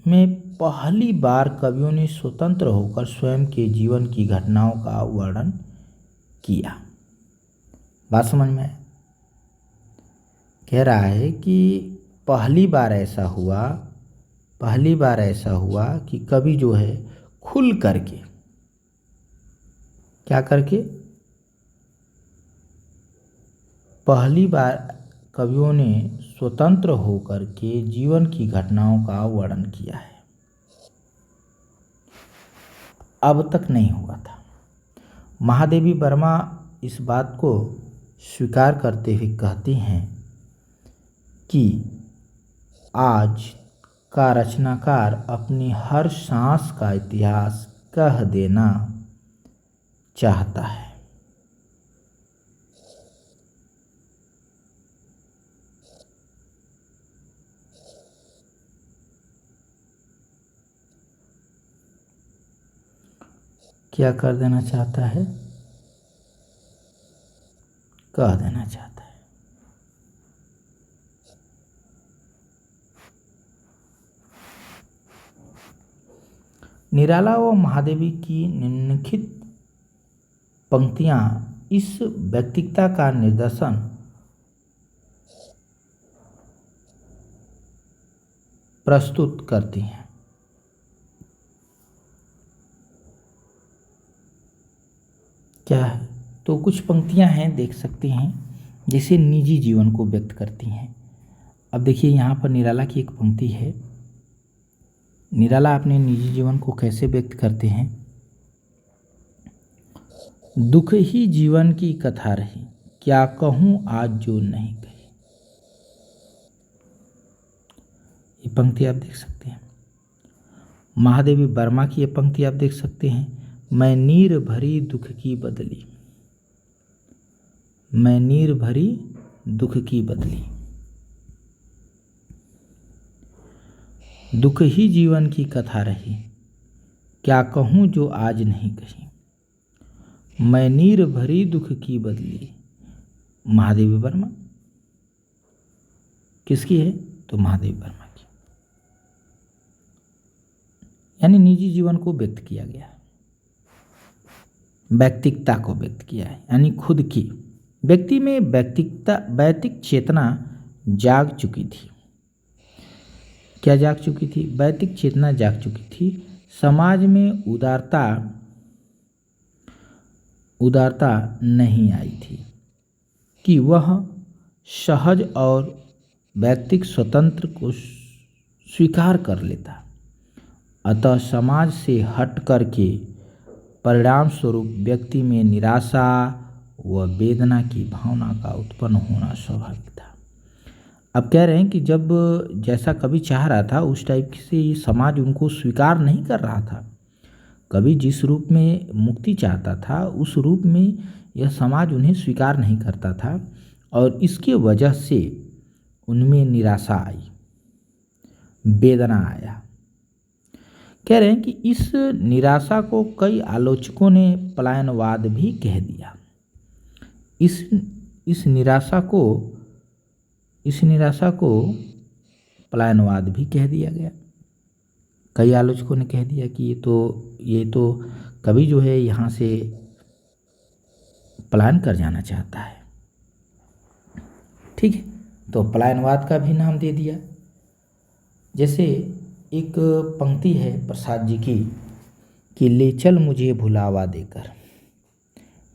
में पहली बार कवियों ने स्वतंत्र होकर स्वयं के जीवन की घटनाओं का वर्णन किया। बात समझ में आए? कह रहा है कि पहली बार ऐसा हुआ कि कवि जो है खुल करके, क्या करके? पहली बार कवियों ने स्वतंत्र होकर के जीवन की घटनाओं का वर्णन किया है। अब तक नहीं हुआ था। महादेवी वर्मा इस बात को स्वीकार करते हुए कहती हैं कि आज का रचनाकार अपनी हर सांस का इतिहास कह देना चाहता है। क्या कर देना चाहता है? कह देना चाहता है। निराला व महादेवी की निम्नलिखित पंक्तियां इस व्यक्तिकता का निदर्शन प्रस्तुत करती हैं। क्या है? तो कुछ पंक्तियां हैं, देख सकते हैं, जैसे निजी जीवन को व्यक्त करती हैं। अब देखिए यहाँ पर निराला की एक पंक्ति है। निराला अपने निजी जीवन को कैसे व्यक्त करते हैं? दुख ही जीवन की कथा रही, क्या कहूँ आज जो नहीं कही। ये पंक्ति आप देख सकते हैं। महादेवी वर्मा की ये पंक्ति आप देख सकते हैं, मैं नीर भरी दुख की बदली, मैं नीर भरी दुख की बदली। दुख ही जीवन की कथा रही, क्या कहूँ जो आज नहीं कही। मैं नीर भरी दुख की बदली। महादेवी वर्मा किसकी है? तो महादेवी वर्मा की। यानी निजी जीवन को व्यक्त किया गया है, व्यक्तिकता को व्यक्त किया है, यानी खुद की। व्यक्ति में वैयक्तिक चेतना जाग चुकी थी। क्या जाग चुकी थी? वैयक्तिक चेतना जाग चुकी थी। समाज में उदारता नहीं आई थी कि वह सहज और व्यक्तिक स्वतंत्र को स्वीकार कर लेता। अतः समाज से हट करके परिणाम स्वरूप व्यक्ति में निराशा व वेदना की भावना का उत्पन्न होना स्वाभाविक था। अब कह रहे हैं कि जब जैसा कवि चाह रहा था उस टाइप से ये समाज उनको स्वीकार नहीं कर रहा था। कवि जिस रूप में मुक्ति चाहता था उस रूप में यह समाज उन्हें स्वीकार नहीं करता था और इसके वजह से उनमें निराशा आई, वेदना आया। कह रहे हैं कि इस निराशा को कई आलोचकों ने पलायनवाद भी कह दिया। इस निराशा को पलायनवाद भी कह दिया गया। कई आलोचकों ने कह दिया कि ये तो कवि जो है यहाँ से पलायन कर जाना चाहता है। ठीक है, तो पलायनवाद का भी नाम दे दिया। जैसे एक पंक्ति है प्रसाद जी की कि ले चल मुझे भुलावा देकर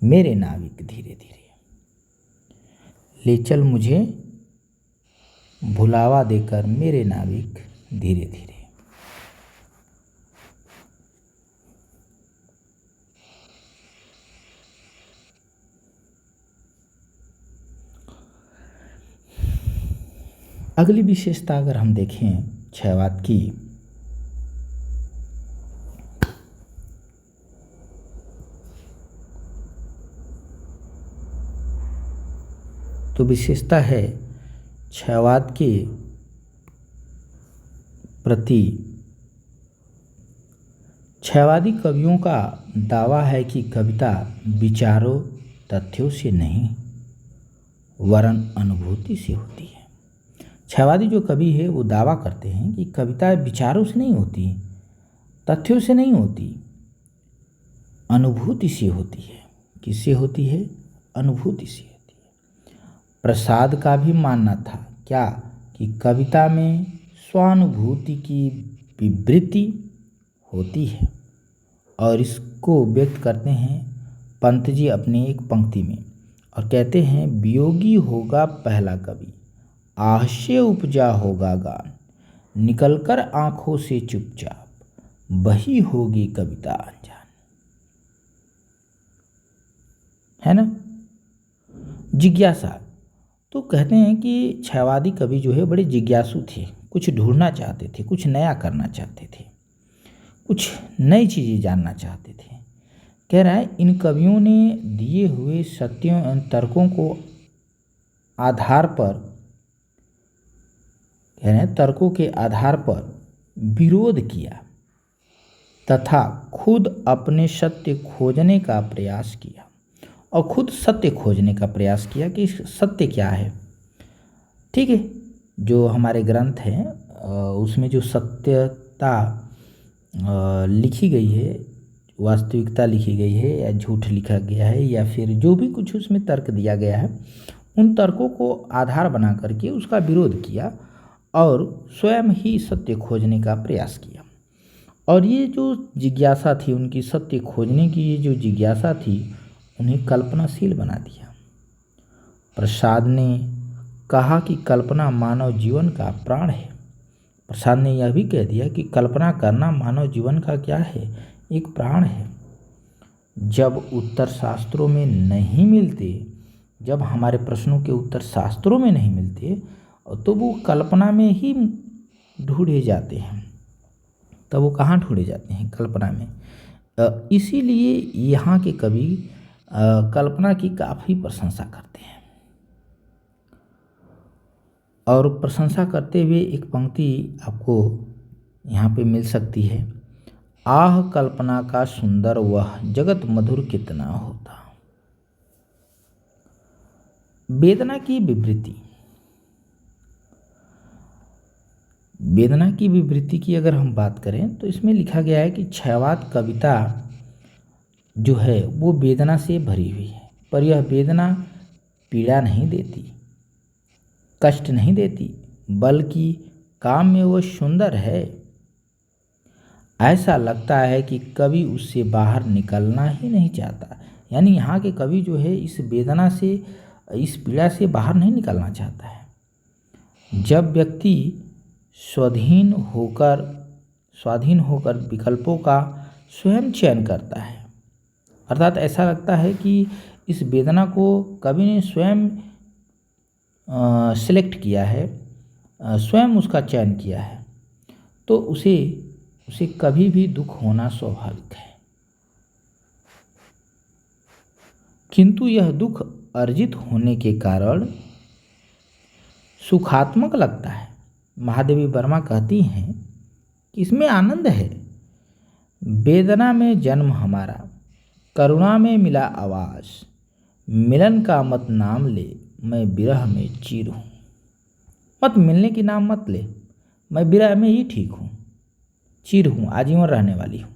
मेरे नाविक धीरे धीरे, ले चल मुझे भुलावा देकर मेरे नाविक धीरे धीरे। अगली विशेषता अगर हम देखें क्षयवाद की, तो विशेषता है क्षयवाद के प्रति क्षयवादी कवियों का दावा है कि कविता विचारों तथ्यों से नहीं वरन अनुभूति से होती है। क्षयवादी जो कवि है वो दावा करते हैं कि कविता विचारों से नहीं होती, तथ्यों से नहीं होती, अनुभूति से होती है। किससे होती है? अनुभूति से होती है। प्रसाद का भी मानना था क्या कि कविता में स्वानुभूति की विवृत्ति होती है और इसको व्यक्त करते हैं पंत जी अपने एक पंक्ति में और कहते हैं वियोगी होगा पहला कवि, आशय उपजा होगा गान, निकलकर आंखों से चुपचाप वही होगी कविता अनजान। है ना? जिज्ञासा, तो कहते हैं कि क्षयवादी कवि जो है बड़े जिज्ञासु थे, कुछ ढूंढना चाहते थे, कुछ नया करना चाहते थे, कुछ नई चीज़ें जानना चाहते थे। कह रहा है इन कवियों ने दिए हुए सत्यों तर्कों को आधार पर, कह रहे हैं तर्कों के आधार पर विरोध किया तथा खुद अपने सत्य खोजने का प्रयास किया और खुद सत्य खोजने का प्रयास किया कि सत्य क्या है। ठीक है, जो हमारे ग्रंथ हैं उसमें जो सत्यता लिखी गई है, वास्तविकता लिखी गई है या झूठ लिखा गया है या फिर जो भी कुछ उसमें तर्क दिया गया है, उन तर्कों को आधार बना करके उसका विरोध किया और स्वयं ही सत्य खोजने का प्रयास किया। और ये जो जिज्ञासा थी उनकी, सत्य खोजने की ये जो जिज्ञासा थी, उन्हें कल्पनाशील बना दिया। प्रसाद ने कहा कि कल्पना मानव जीवन का प्राण है। प्रसाद ने यह भी कह दिया कि कल्पना करना मानव जीवन का क्या है? एक प्राण है। जब उत्तर शास्त्रों में नहीं मिलते, जब हमारे प्रश्नों के उत्तर शास्त्रों में नहीं मिलते तो वो कल्पना में ही ढूंढे जाते हैं। तब वो कहाँ ढूंढे जाते हैं? कल्पना में। इसीलिए यहाँ के कवि कल्पना की काफ़ी प्रशंसा करते हैं। और प्रशंसा करते हुए एक पंक्ति आपको यहाँ पे मिल सकती है, आह कल्पना का सुंदर वह जगत मधुर कितना होता। वेदना की विवृत्ति, वेदना की विवृत्ति की अगर हम बात करें तो इसमें लिखा गया है कि क्षयवाद कविता जो है वो वेदना से भरी हुई है, पर यह वेदना पीड़ा नहीं देती, कष्ट नहीं देती, बल्कि काम में वो सुंदर है, ऐसा लगता है कि कभी उससे बाहर निकलना ही नहीं चाहता। यानी यहाँ के कवि जो है इस वेदना से, इस पीड़ा से बाहर नहीं निकलना चाहता है। जब व्यक्ति स्वाधीन होकर विकल्पों का स्वयं चयन करता है, अर्थात ऐसा लगता है कि इस वेदना को कवि ने स्वयं सिलेक्ट किया है, स्वयं उसका चयन किया है, तो उसे कभी भी दुख होना स्वाभाविक है। किंतु यह दुख अर्जित होने के कारण सुखात्मक लगता है। महादेवी वर्मा कहती हैं कि इसमें आनंद है। वेदना में जन्म हमारा, करुणा में मिला आवास, मिलन का मत नाम ले, मैं विरह में चीर हूँ। मत मिलने की नाम मत ले, मैं विरह में ही ठीक हूँ, चीर हूँ, आजीवन रहने वाली हूँ।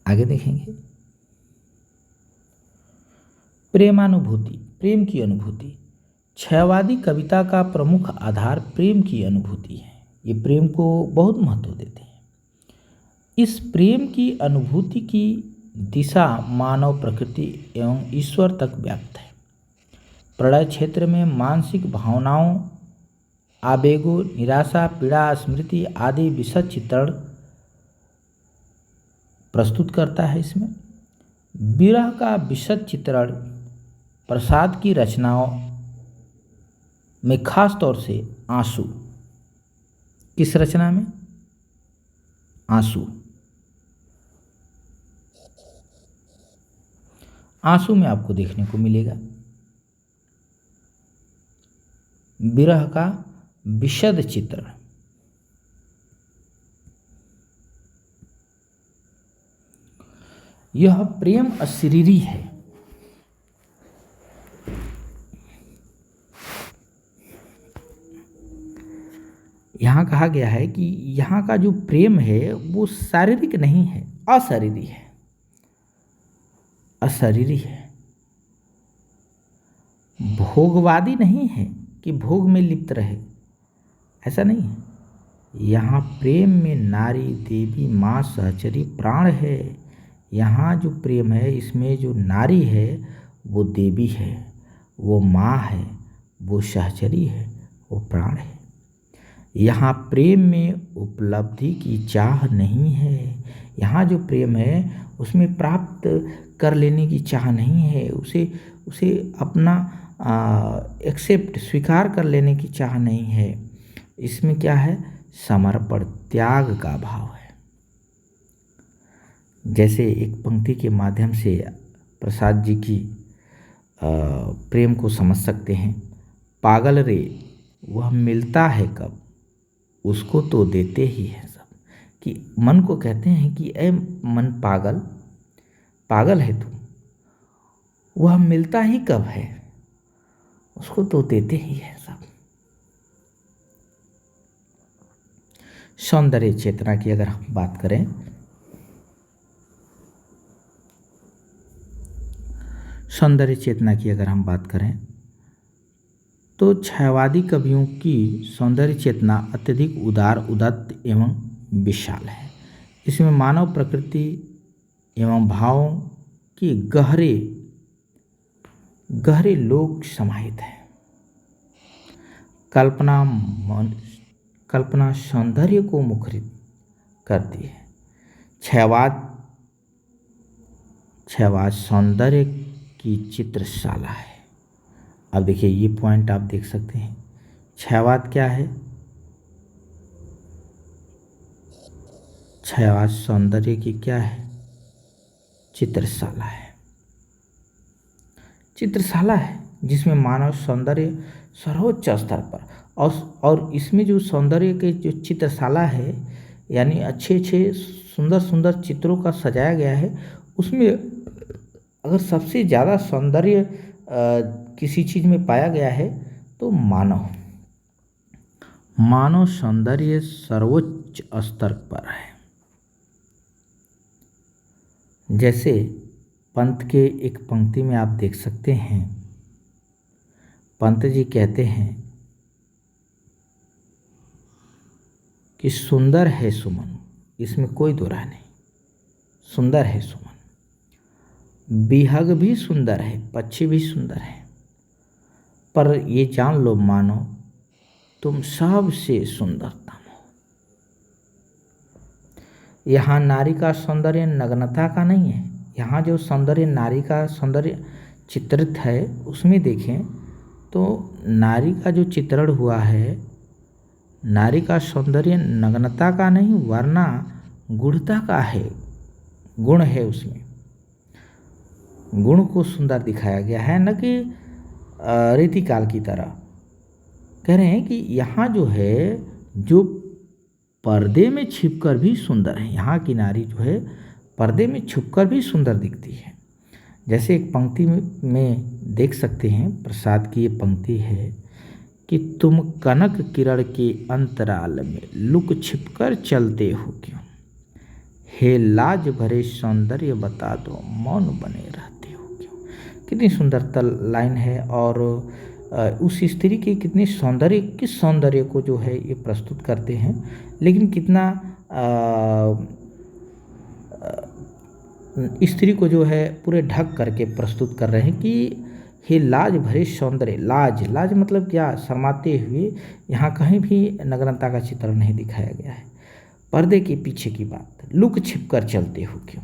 आगे देखेंगे। प्रेमानुभूति, प्रेम की अनुभूति। छयवादी कविता का प्रमुख आधार प्रेम की अनुभूति है। ये प्रेम को बहुत महत्व देते हैं। इस प्रेम की अनुभूति की दिशा मानव प्रकृति एवं ईश्वर तक व्याप्त है। प्रलय क्षेत्र में मानसिक भावनाओं, आवेगों, निराशा, पीड़ा, स्मृति आदि विशद चित्रण प्रस्तुत करता है। इसमें विरह का विशद चित्रण प्रसाद की रचनाओं में खास तौर से आंसू। किस रचना में? आंसू। आंसू में आपको देखने को मिलेगा विरह का विशद चित्रण। यह प्रेम अशरीरी है। यहाँ कहा गया है कि यहाँ का जो प्रेम है वो शारीरिक नहीं है, अशरीरी है, अशरीरी है। भोगवादी नहीं है कि भोग में लिप्त रहे, ऐसा नहीं है। यहाँ प्रेम में नारी, देवी, माँ, सहचरी, प्राण है। यहाँ जो प्रेम है इसमें जो नारी है वो देवी है, वो माँ है, वो सहचरी है, वो प्राण है। यहाँ प्रेम में उपलब्धि की चाह नहीं है। यहाँ जो प्रेम है उसमें प्राप्त कर लेने की चाह नहीं है, उसे अपना एक्सेप्ट, स्वीकार कर लेने की चाह नहीं है। इसमें क्या है? समर्पण, त्याग का भाव है। जैसे एक पंक्ति के माध्यम से प्रसाद जी की प्रेम को समझ सकते हैं। पागल रे वह मिलता है कब, उसको तो देते ही है सब। कि मन को कहते हैं कि ऐ मन पागल, पागल है तू, वह मिलता ही कब है, उसको तो देते ही है सब। सौंदर्य चेतना की अगर हम बात करें, सौंदर्य चेतना की अगर हम बात करें तो छायावादी कवियों की सौंदर्य चेतना अत्यधिक उदार, उदात्त एवं विशाल है। इसमें मानव प्रकृति एवं भावों के गहरे गहरे लोक समाहित है। कल्पना सौंदर्य को मुखरित करती है। छायावाद सौंदर्य की चित्रशाला है। अब देखिए ये पॉइंट आप देख सकते हैं। छायावाद क्या है? छायावाद सौंदर्य की क्या है? चित्रशाला है। चित्रशाला है जिसमें मानव सौंदर्य सर्वोच्च स्तर पर, और इसमें जो सौंदर्य के जो चित्रशाला है यानी अच्छे अच्छे सुंदर सुंदर चित्रों का सजाया गया है, उसमें अगर सबसे ज़्यादा सौंदर्य किसी चीज़ में पाया गया है तो मानव सौंदर्य सर्वोच्च स्तर पर है। जैसे पंत के एक पंक्ति में आप देख सकते हैं, पंत जी कहते हैं कि सुंदर है सुमन, इसमें कोई दो राय नहीं, सुंदर है सुमन। बिहग भी सुंदर है, पक्षी भी सुंदर है, पर ये जान लो मानो तुम सबसे सुंदरतम हो। यहाँ नारी का सौंदर्य नग्नता का नहीं है, यहाँ जो सौंदर्य नारी का सौंदर्य चित्रित है उसमें देखें तो नारी का जो चित्रण हुआ है, नारी का सौंदर्य नग्नता का नहीं वरना गुणता का है, गुण है उसमें, गुण को सुंदर दिखाया गया है, न कि रीतिकाल की तरह। कह रहे हैं कि यहाँ जो है जो पर्दे में छिपकर भी सुंदर है, यहाँ की नारी जो है पर्दे में छुपकर भी सुंदर दिखती है। जैसे एक पंक्ति में देख सकते हैं, प्रसाद की ये पंक्ति है कि तुम कनक किरण के अंतराल में लुक छिपकर चलते हो क्यों, हे लाज भरे सौंदर्य बता दो मौन बने रहते हो क्यों। कितनी सुंदर लाइन है और उस स्त्री के कितने सौंदर्य, किस सौंदर्य को जो है ये प्रस्तुत करते हैं, लेकिन कितना स्त्री को जो है पूरे ढक करके प्रस्तुत कर रहे हैं कि हे लाज भरे सौंदर्य। लाज, लाज मतलब क्या, शर्माते हुए, यहाँ कहीं भी नग्नता का चित्रण नहीं दिखाया गया है। पर्दे के पीछे की बात, लुक छिप कर चलते हो क्यों।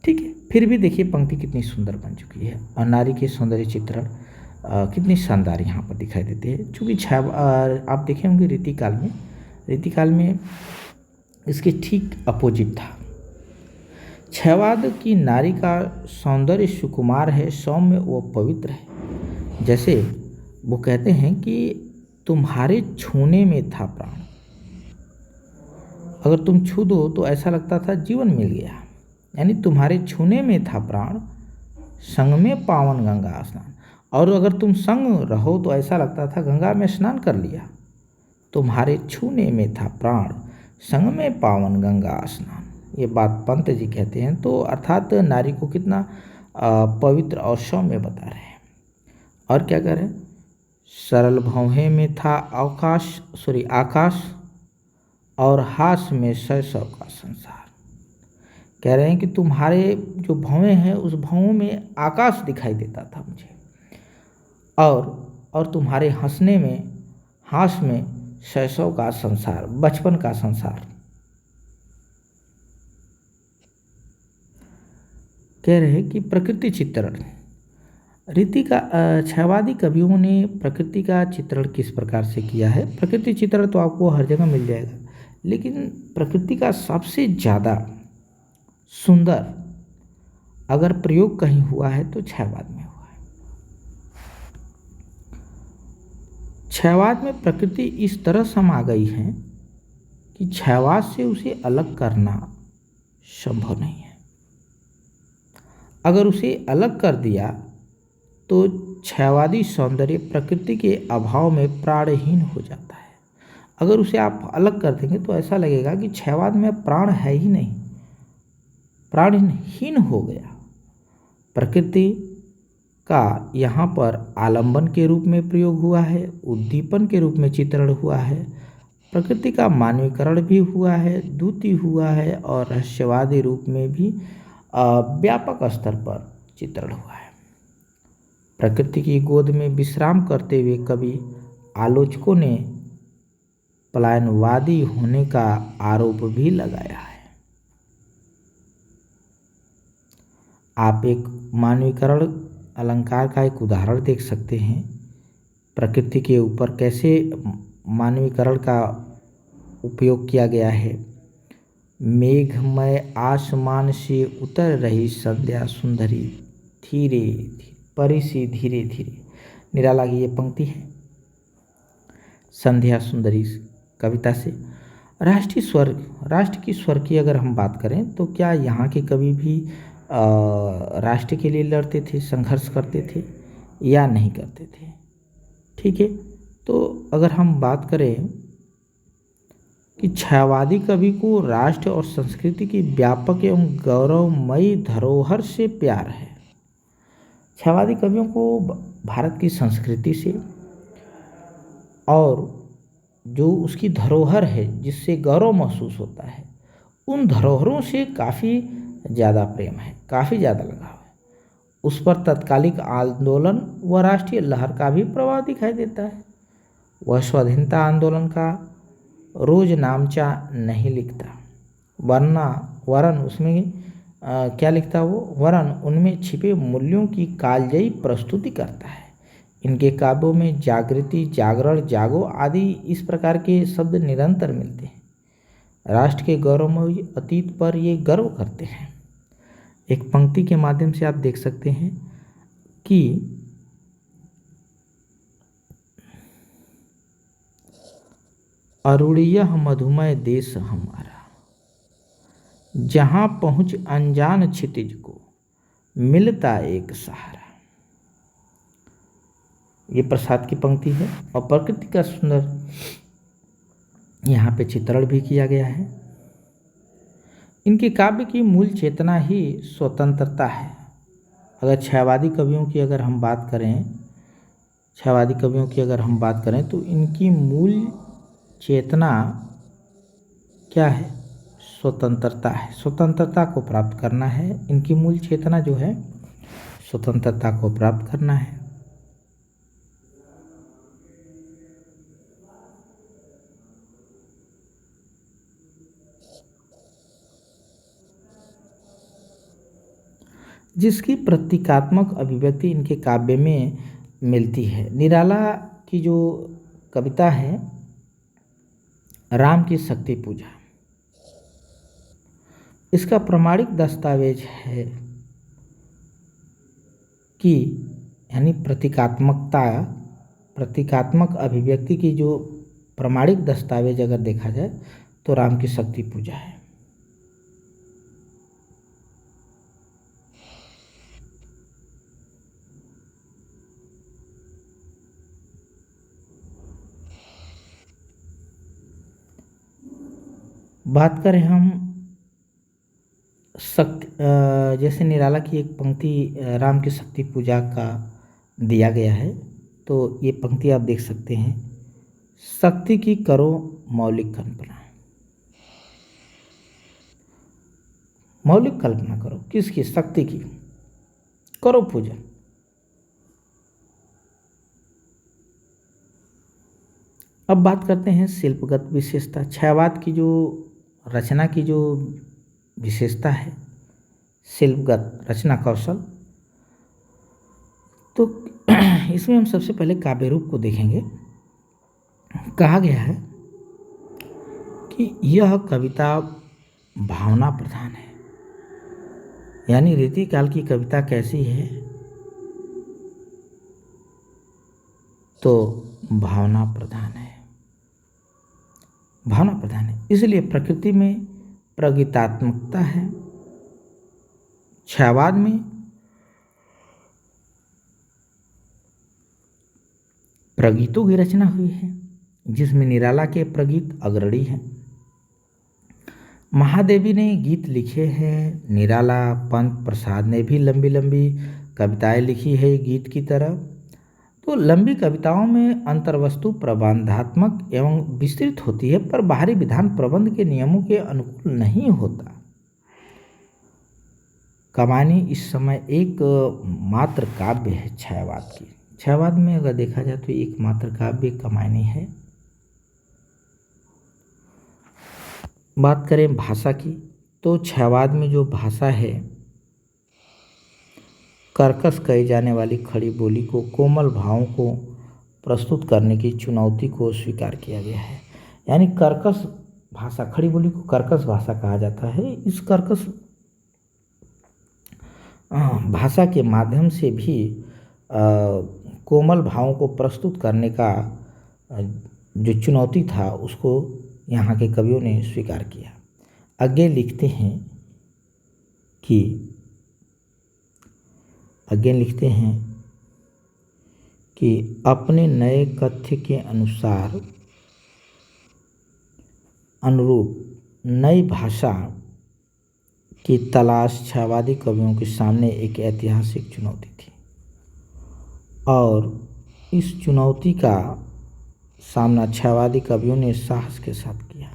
ठीक है, फिर भी देखिए पंक्ति कितनी सुंदर बन चुकी है और नारी के सौंदर्य चित्रण कितनी शानदार यहाँ पर दिखाई देते हैं। चूँकि आप देखे होंगे रीतिकाल में इसके ठीक अपोजिट था। क्षयवाद की नारी का सौंदर्य सुकुमार है, सौम्य व पवित्र है। जैसे वो कहते हैं कि तुम्हारे छूने में था प्राण, अगर तुम छू दो तो ऐसा लगता था जीवन मिल गया, यानी तुम्हारे छूने में था प्राण, संग में पावन गंगा स्नान। और अगर तुम संग रहो तो ऐसा लगता था गंगा में स्नान कर लिया। तुम्हारे छूने में था प्राण, संग में पावन गंगा स्नान, ये बात पंत जी कहते हैं। तो अर्थात नारी को कितना पवित्र और सौम्य बता रहे हैं। और क्या करें, सरल भौहें में था आकाश और हास में शैशव का संसार। कह रहे हैं कि तुम्हारे जो भौहें हैं उस भौहों में आकाश दिखाई देता था मुझे, और तुम्हारे हंसने में, हास में शैशव का संसार, बचपन का संसार। कह रहे हैं कि प्रकृति चित्रण, क्षयवादी कवियों ने प्रकृति का चित्रण किस प्रकार से किया है। प्रकृति चित्रण तो आपको हर जगह मिल जाएगा, लेकिन प्रकृति का सबसे ज़्यादा सुंदर अगर प्रयोग कहीं हुआ है तो क्षयवाद में हुआ है। क्षयवाद में प्रकृति इस तरह समा गई है कि क्षयवाद से उसे अलग करना संभव नहीं है। अगर उसे अलग कर दिया तो क्षयवादी सौंदर्य प्रकृति के अभाव में प्राणहीन हो जाता है। अगर उसे आप अलग कर देंगे तो ऐसा लगेगा कि क्षयवाद में प्राण है ही नहीं, प्राणहीन हो गया। प्रकृति का यहाँ पर आलंबन के रूप में प्रयोग हुआ है, उद्दीपन के रूप में चित्रण हुआ है, प्रकृति का मानवीकरण भी हुआ है, द्युति हुआ है और रहस्यवादी रूप में भी व्यापक स्तर पर चित्रण हुआ है। प्रकृति की गोद में विश्राम करते हुए कभी आलोचकों ने पलायनवादी होने का आरोप भी लगाया है। आप एक मानवीकरण अलंकार का एक उदाहरण देख सकते हैं, प्रकृति के ऊपर कैसे मानवीकरण का उपयोग किया गया है। मेघमय आसमान से उतर रही संध्या सुंदरी, धीरे धीरे परी सी धीरे धीरे। निराला की ये पंक्ति है संध्या सुंदरी कविता से। राष्ट्र की स्वर की अगर हम बात करें तो क्या यहाँ के कवि भी राष्ट्र के लिए लड़ते थे, संघर्ष करते थे या नहीं करते थे। ठीक है, तो अगर हम बात करें कि क्षयवादी कवि को राष्ट्र और संस्कृति की व्यापक एवं गौरवमयी धरोहर से प्यार है। क्षयवादी कवियों को भारत की संस्कृति से और जो उसकी धरोहर है जिससे गौरव महसूस होता है, उन धरोहरों से काफ़ी ज़्यादा प्रेम है, काफ़ी ज़्यादा लगाव है। उस पर तत्कालिक आंदोलन व राष्ट्रीय लहर का भी प्रभाव दिखाई देता है। वह स्वाधीनता आंदोलन का रोज नामचा नहीं लिखता, वरन उसमें क्या लिखता वो, वरन उनमें छिपे मूल्यों की कालजयी प्रस्तुति करता है। इनके काव्यों में जागृति, जागरण, जागो आदि इस प्रकार के शब्द निरंतर मिलते हैं। राष्ट्र के गौरवमयी अतीत पर ये गर्व करते हैं। एक पंक्ति के माध्यम से आप देख सकते हैं कि अरुणियः मधुमय देश हमारा, जहाँ पहुँच अनजान क्षितिज को मिलता एक सहारा। ये प्रसाद की पंक्ति है और प्रकृति का सुंदर यहाँ पे चित्रण भी किया गया है। इनके काव्य की मूल चेतना ही स्वतंत्रता है। अगर छायावादी कवियों की अगर हम बात करें तो इनकी मूल चेतना क्या है? स्वतंत्रता है। स्वतंत्रता को प्राप्त करना है। इनकी मूल चेतना जो है स्वतंत्रता को प्राप्त करना है। जिसकी प्रतीकात्मक अभिव्यक्ति इनके काव्य में मिलती है। निराला की जो कविता है राम की शक्ति पूजा, इसका प्रमाणिक दस्तावेज है कि यानी प्रतीकात्मक अभिव्यक्ति की जो प्रमाणिक दस्तावेज अगर देखा जाए तो राम की शक्ति पूजा है। बात करें हम जैसे निराला की एक पंक्ति राम की शक्ति पूजा का दिया गया है, तो ये पंक्ति आप देख सकते हैं। शक्ति की करो मौलिक कल्पना। मौलिक कल्पना करो, किसकी? शक्ति की। करो पूजन। अब बात करते हैं शिल्पगत विशेषता। छायावाद की जो रचना की जो विशेषता है, शिल्पगत रचना कौशल, तो इसमें हम सबसे पहले काव्य रूप को देखेंगे। कहा गया है कि यह कविता भावना प्रधान है। यानी रीतिकाल की कविता कैसी है? तो भावना प्रधान है। भावना प्रधान है, इसलिए प्रकृति में प्रगीतात्मकता है। छायावाद में प्रगीतों की रचना हुई है, जिसमें निराला के प्रगीत अग्रणी हैं। महादेवी ने गीत लिखे हैं। निराला, पंत प्रसाद ने भी लंबी लंबी कविताएं लिखी है गीत की तरह। तो लंबी कविताओं में अंतर्वस्तु प्रबंधात्मक एवं विस्तृत होती है, पर बाहरी विधान प्रबंध के नियमों के अनुकूल नहीं होता। कमानी इस समय एक मात्र काव्य है छायावाद की। छायावाद में अगर देखा जाए तो एक मात्र काव्य कमानी है। बात करें भाषा की, तो छायावाद में जो भाषा है, कर्कश कही जाने वाली खड़ी बोली को कोमल भावों को प्रस्तुत करने की चुनौती को स्वीकार किया गया है। यानी कर्कश भाषा, खड़ी बोली को कर्कश भाषा कहा जाता है। इस कर्कश भाषा के माध्यम से भी कोमल भावों को प्रस्तुत करने का जो चुनौती था उसको यहाँ के कवियों ने स्वीकार किया। आगे लिखते हैं कि अपने नए कथ्य के अनुरूप नई भाषा की तलाश छायावादी कवियों के सामने एक ऐतिहासिक चुनौती थी, और इस चुनौती का सामना छायावादी कवियों ने साहस के साथ किया।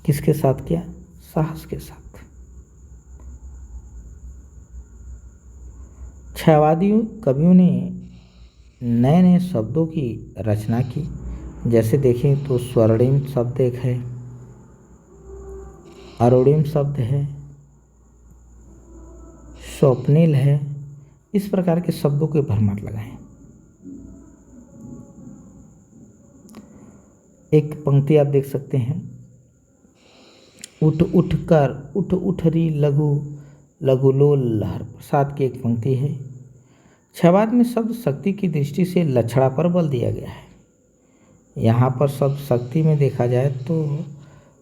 किसके साथ किया? साहस के साथ। छायावादी कवियों ने नए नए शब्दों की रचना की। जैसे देखें तो स्वर्णिम शब्द एक है, अरुणिम शब्द है, स्वप्निल है। इस प्रकार के शब्दों के भरमार लगाएं। एक पंक्ति आप देख सकते हैं, उठ उठ कर उठ उठरी लघु लघुलोल लहर प्रसाद की एक पंक्ति है। छायावाद में शब्द शक्ति की दृष्टि से लक्षणा पर बल दिया गया है। यहाँ पर शब्द शक्ति में देखा जाए तो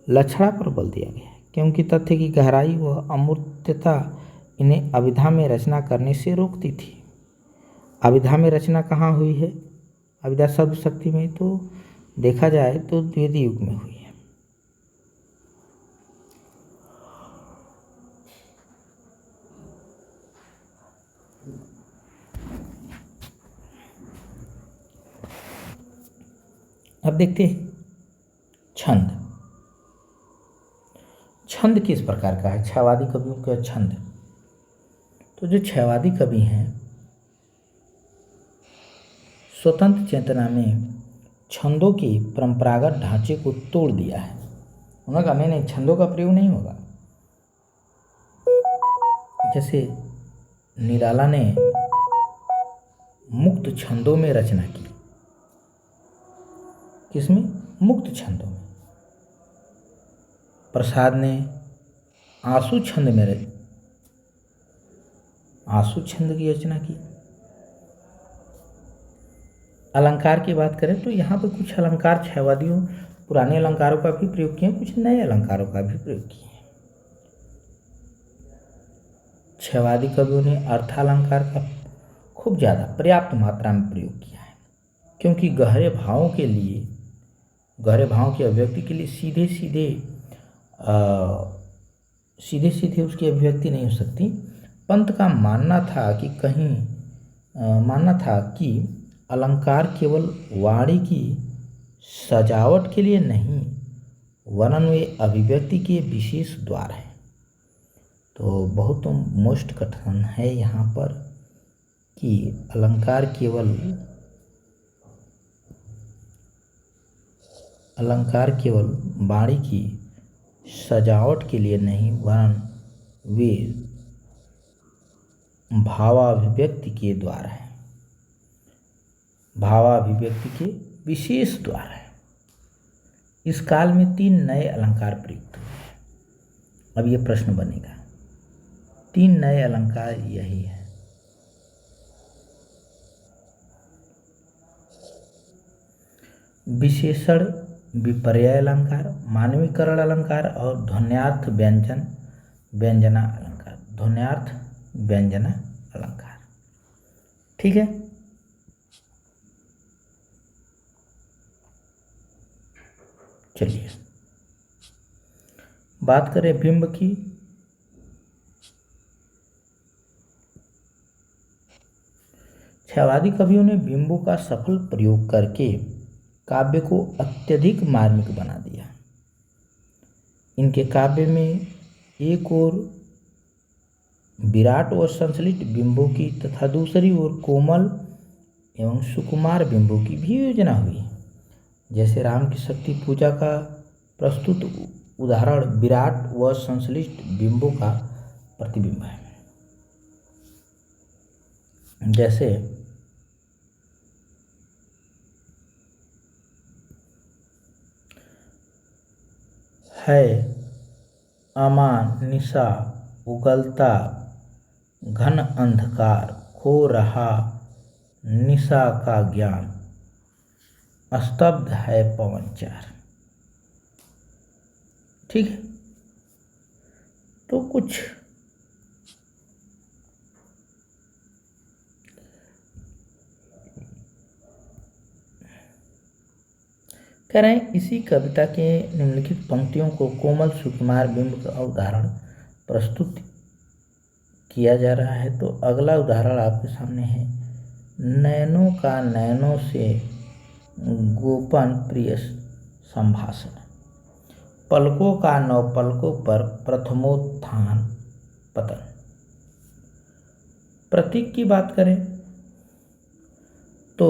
लक्षणा पर बल दिया गया है, क्योंकि तथ्य की गहराई व अमूर्तता इन्हें अभिधा में रचना करने से रोकती थी। अभिधा में रचना कहाँ हुई है? अभिधा शब्द शक्ति में तो देखा जाए तो द्विवेदी युग में हुई है। अब देखते हैं छंद। छंद किस प्रकार का है? छायावादी कवियों का छंद। तो जो छायावादी कवि हैं, स्वतंत्र चेतना में छंदों की परंपरागत ढांचे को तोड़ दिया है। उन्होंने कहा नहीं, छंदों का प्रयोग नहीं होगा। जैसे निराला ने मुक्त छंदों में रचना की। किसमें? मुक्त छंदों में। प्रसाद ने आंसू छंद में आंसू छंद की रचना की। अलंकार की बात करें तो यहाँ पर कुछ अलंकार छायावादियों पुराने अलंकारों का भी प्रयोग किए, कुछ नए अलंकारों का भी प्रयोग किए। छायावादी कवियों ने अर्थालंकार का खूब ज़्यादा पर्याप्त मात्रा में प्रयोग किया है, क्योंकि गहरे भावों की अभिव्यक्ति के लिए सीधे सीधे उसकी अभिव्यक्ति नहीं हो सकती। पंत का मानना था कि अलंकार केवल वाणी की सजावट के लिए नहीं, वरन वे अभिव्यक्ति के विशेष द्वार हैं। तो बहुत मोस्ट कथन है यहाँ पर कि अलंकार केवल वाणी की सजावट के लिए नहीं, वरन वे भावाभिव्यक्ति के द्वार है, भावाभिव्यक्ति के विशेष द्वार है। इस काल में 3 नए अलंकार प्रयुक्त हुए हैं। अब ये प्रश्न बनेगा, 3 नए अलंकार यही है। विशेषण विपर्यय अलंकार, मानवीकरण अलंकार और ध्वन्यार्थ व्यंजना अलंकार। ध्वन्यार्थ व्यंजना अलंकार, ठीक है। चलिए बात करें बिंब की। छायावादी कवियों ने बिंबों का सफल प्रयोग करके काव्य को अत्यधिक मार्मिक बना दिया। इनके काव्य में एक ओर विराट और संश्लिष्ट बिंबों की तथा दूसरी ओर कोमल एवं सुकुमार बिंबों की भी योजना हुई। जैसे राम की शक्ति पूजा का प्रस्तुत उदाहरण विराट व संश्लिष्ट बिंबों का प्रतिबिंब है। जैसे है अमान निशा उगलता घन अंधकार, खो रहा निशा का ज्ञान, स्तब्ध है पवन चार। ठीक है, तो कुछ कह रहे हैं इसी कविता के निम्नलिखित पंक्तियों को कोमल सुकुमार बिंब का उदाहरण प्रस्तुत किया जा रहा है। तो अगला उदाहरण आपके सामने है, नैनों का नैनों से गोपन प्रिय संभाषण, पलकों का नवपलकों पर प्रथमोत्थान पतन। प्रतीक की बात करें तो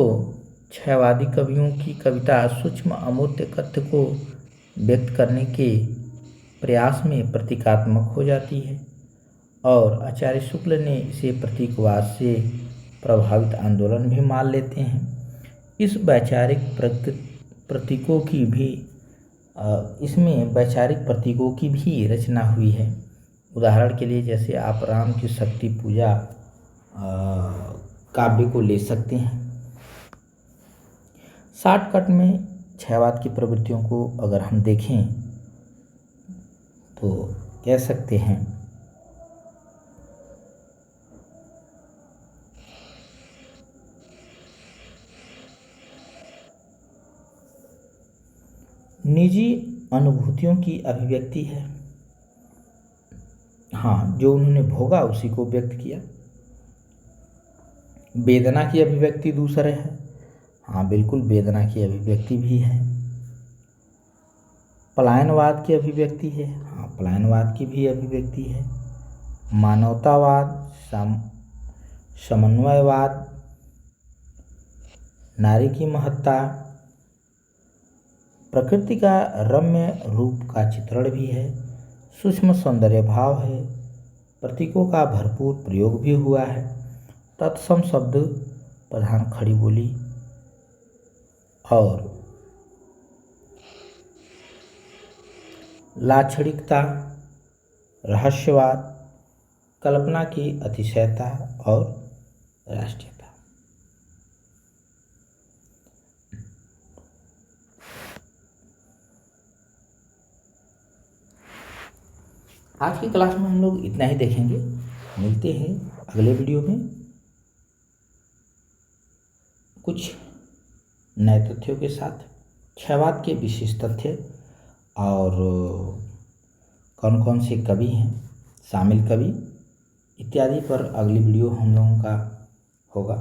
छयवादी कवियों की कविता सूक्ष्म अमूर्त तथ्य को व्यक्त करने के प्रयास में प्रतीकात्मक हो जाती है और आचार्य शुक्ल ने इसे प्रतीकवाद से प्रभावित आंदोलन भी मान लेते हैं। इस वैचारिक प्रतीकों की भी इसमें वैचारिक प्रतीकों की भी रचना हुई है। उदाहरण के लिए जैसे आप राम की शक्ति पूजा काव्य को ले सकते हैं। शॉर्टकट में छयवाद की प्रवृत्तियों को अगर हम देखें तो कह सकते हैं निजी अनुभूतियों की अभिव्यक्ति है। हाँ, जो उन्होंने भोगा उसी को व्यक्त किया। वेदना की अभिव्यक्ति दूसरे है। हाँ, बिल्कुल वेदना की अभिव्यक्ति भी है। पलायनवाद की अभिव्यक्ति है। हाँ, पलायनवाद की भी अभिव्यक्ति है। मानवतावाद, समन्वयवाद, नारी की महत्ता, प्रकृति का रम्य रूप का चित्रण भी है। सूक्ष्म सौंदर्य भाव है। प्रतीकों का भरपूर प्रयोग भी हुआ है। तत्सम शब्द प्रधान खड़ी बोली और लाक्षणिकता, रहस्यवाद, कल्पना की अतिशयता और राष्ट्रीयता। आज की क्लास में हम लोग इतना ही देखेंगे। मिलते हैं अगले वीडियो में कुछ नए तथ्यों के साथ, छयवाद के विशेष तथ्य और कौन कौन से कवि हैं, शामिल कवि इत्यादि पर अगली वीडियो हम लोगों का होगा।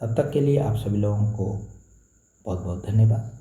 तब तक के लिए आप सभी लोगों को बहुत बहुत धन्यवाद।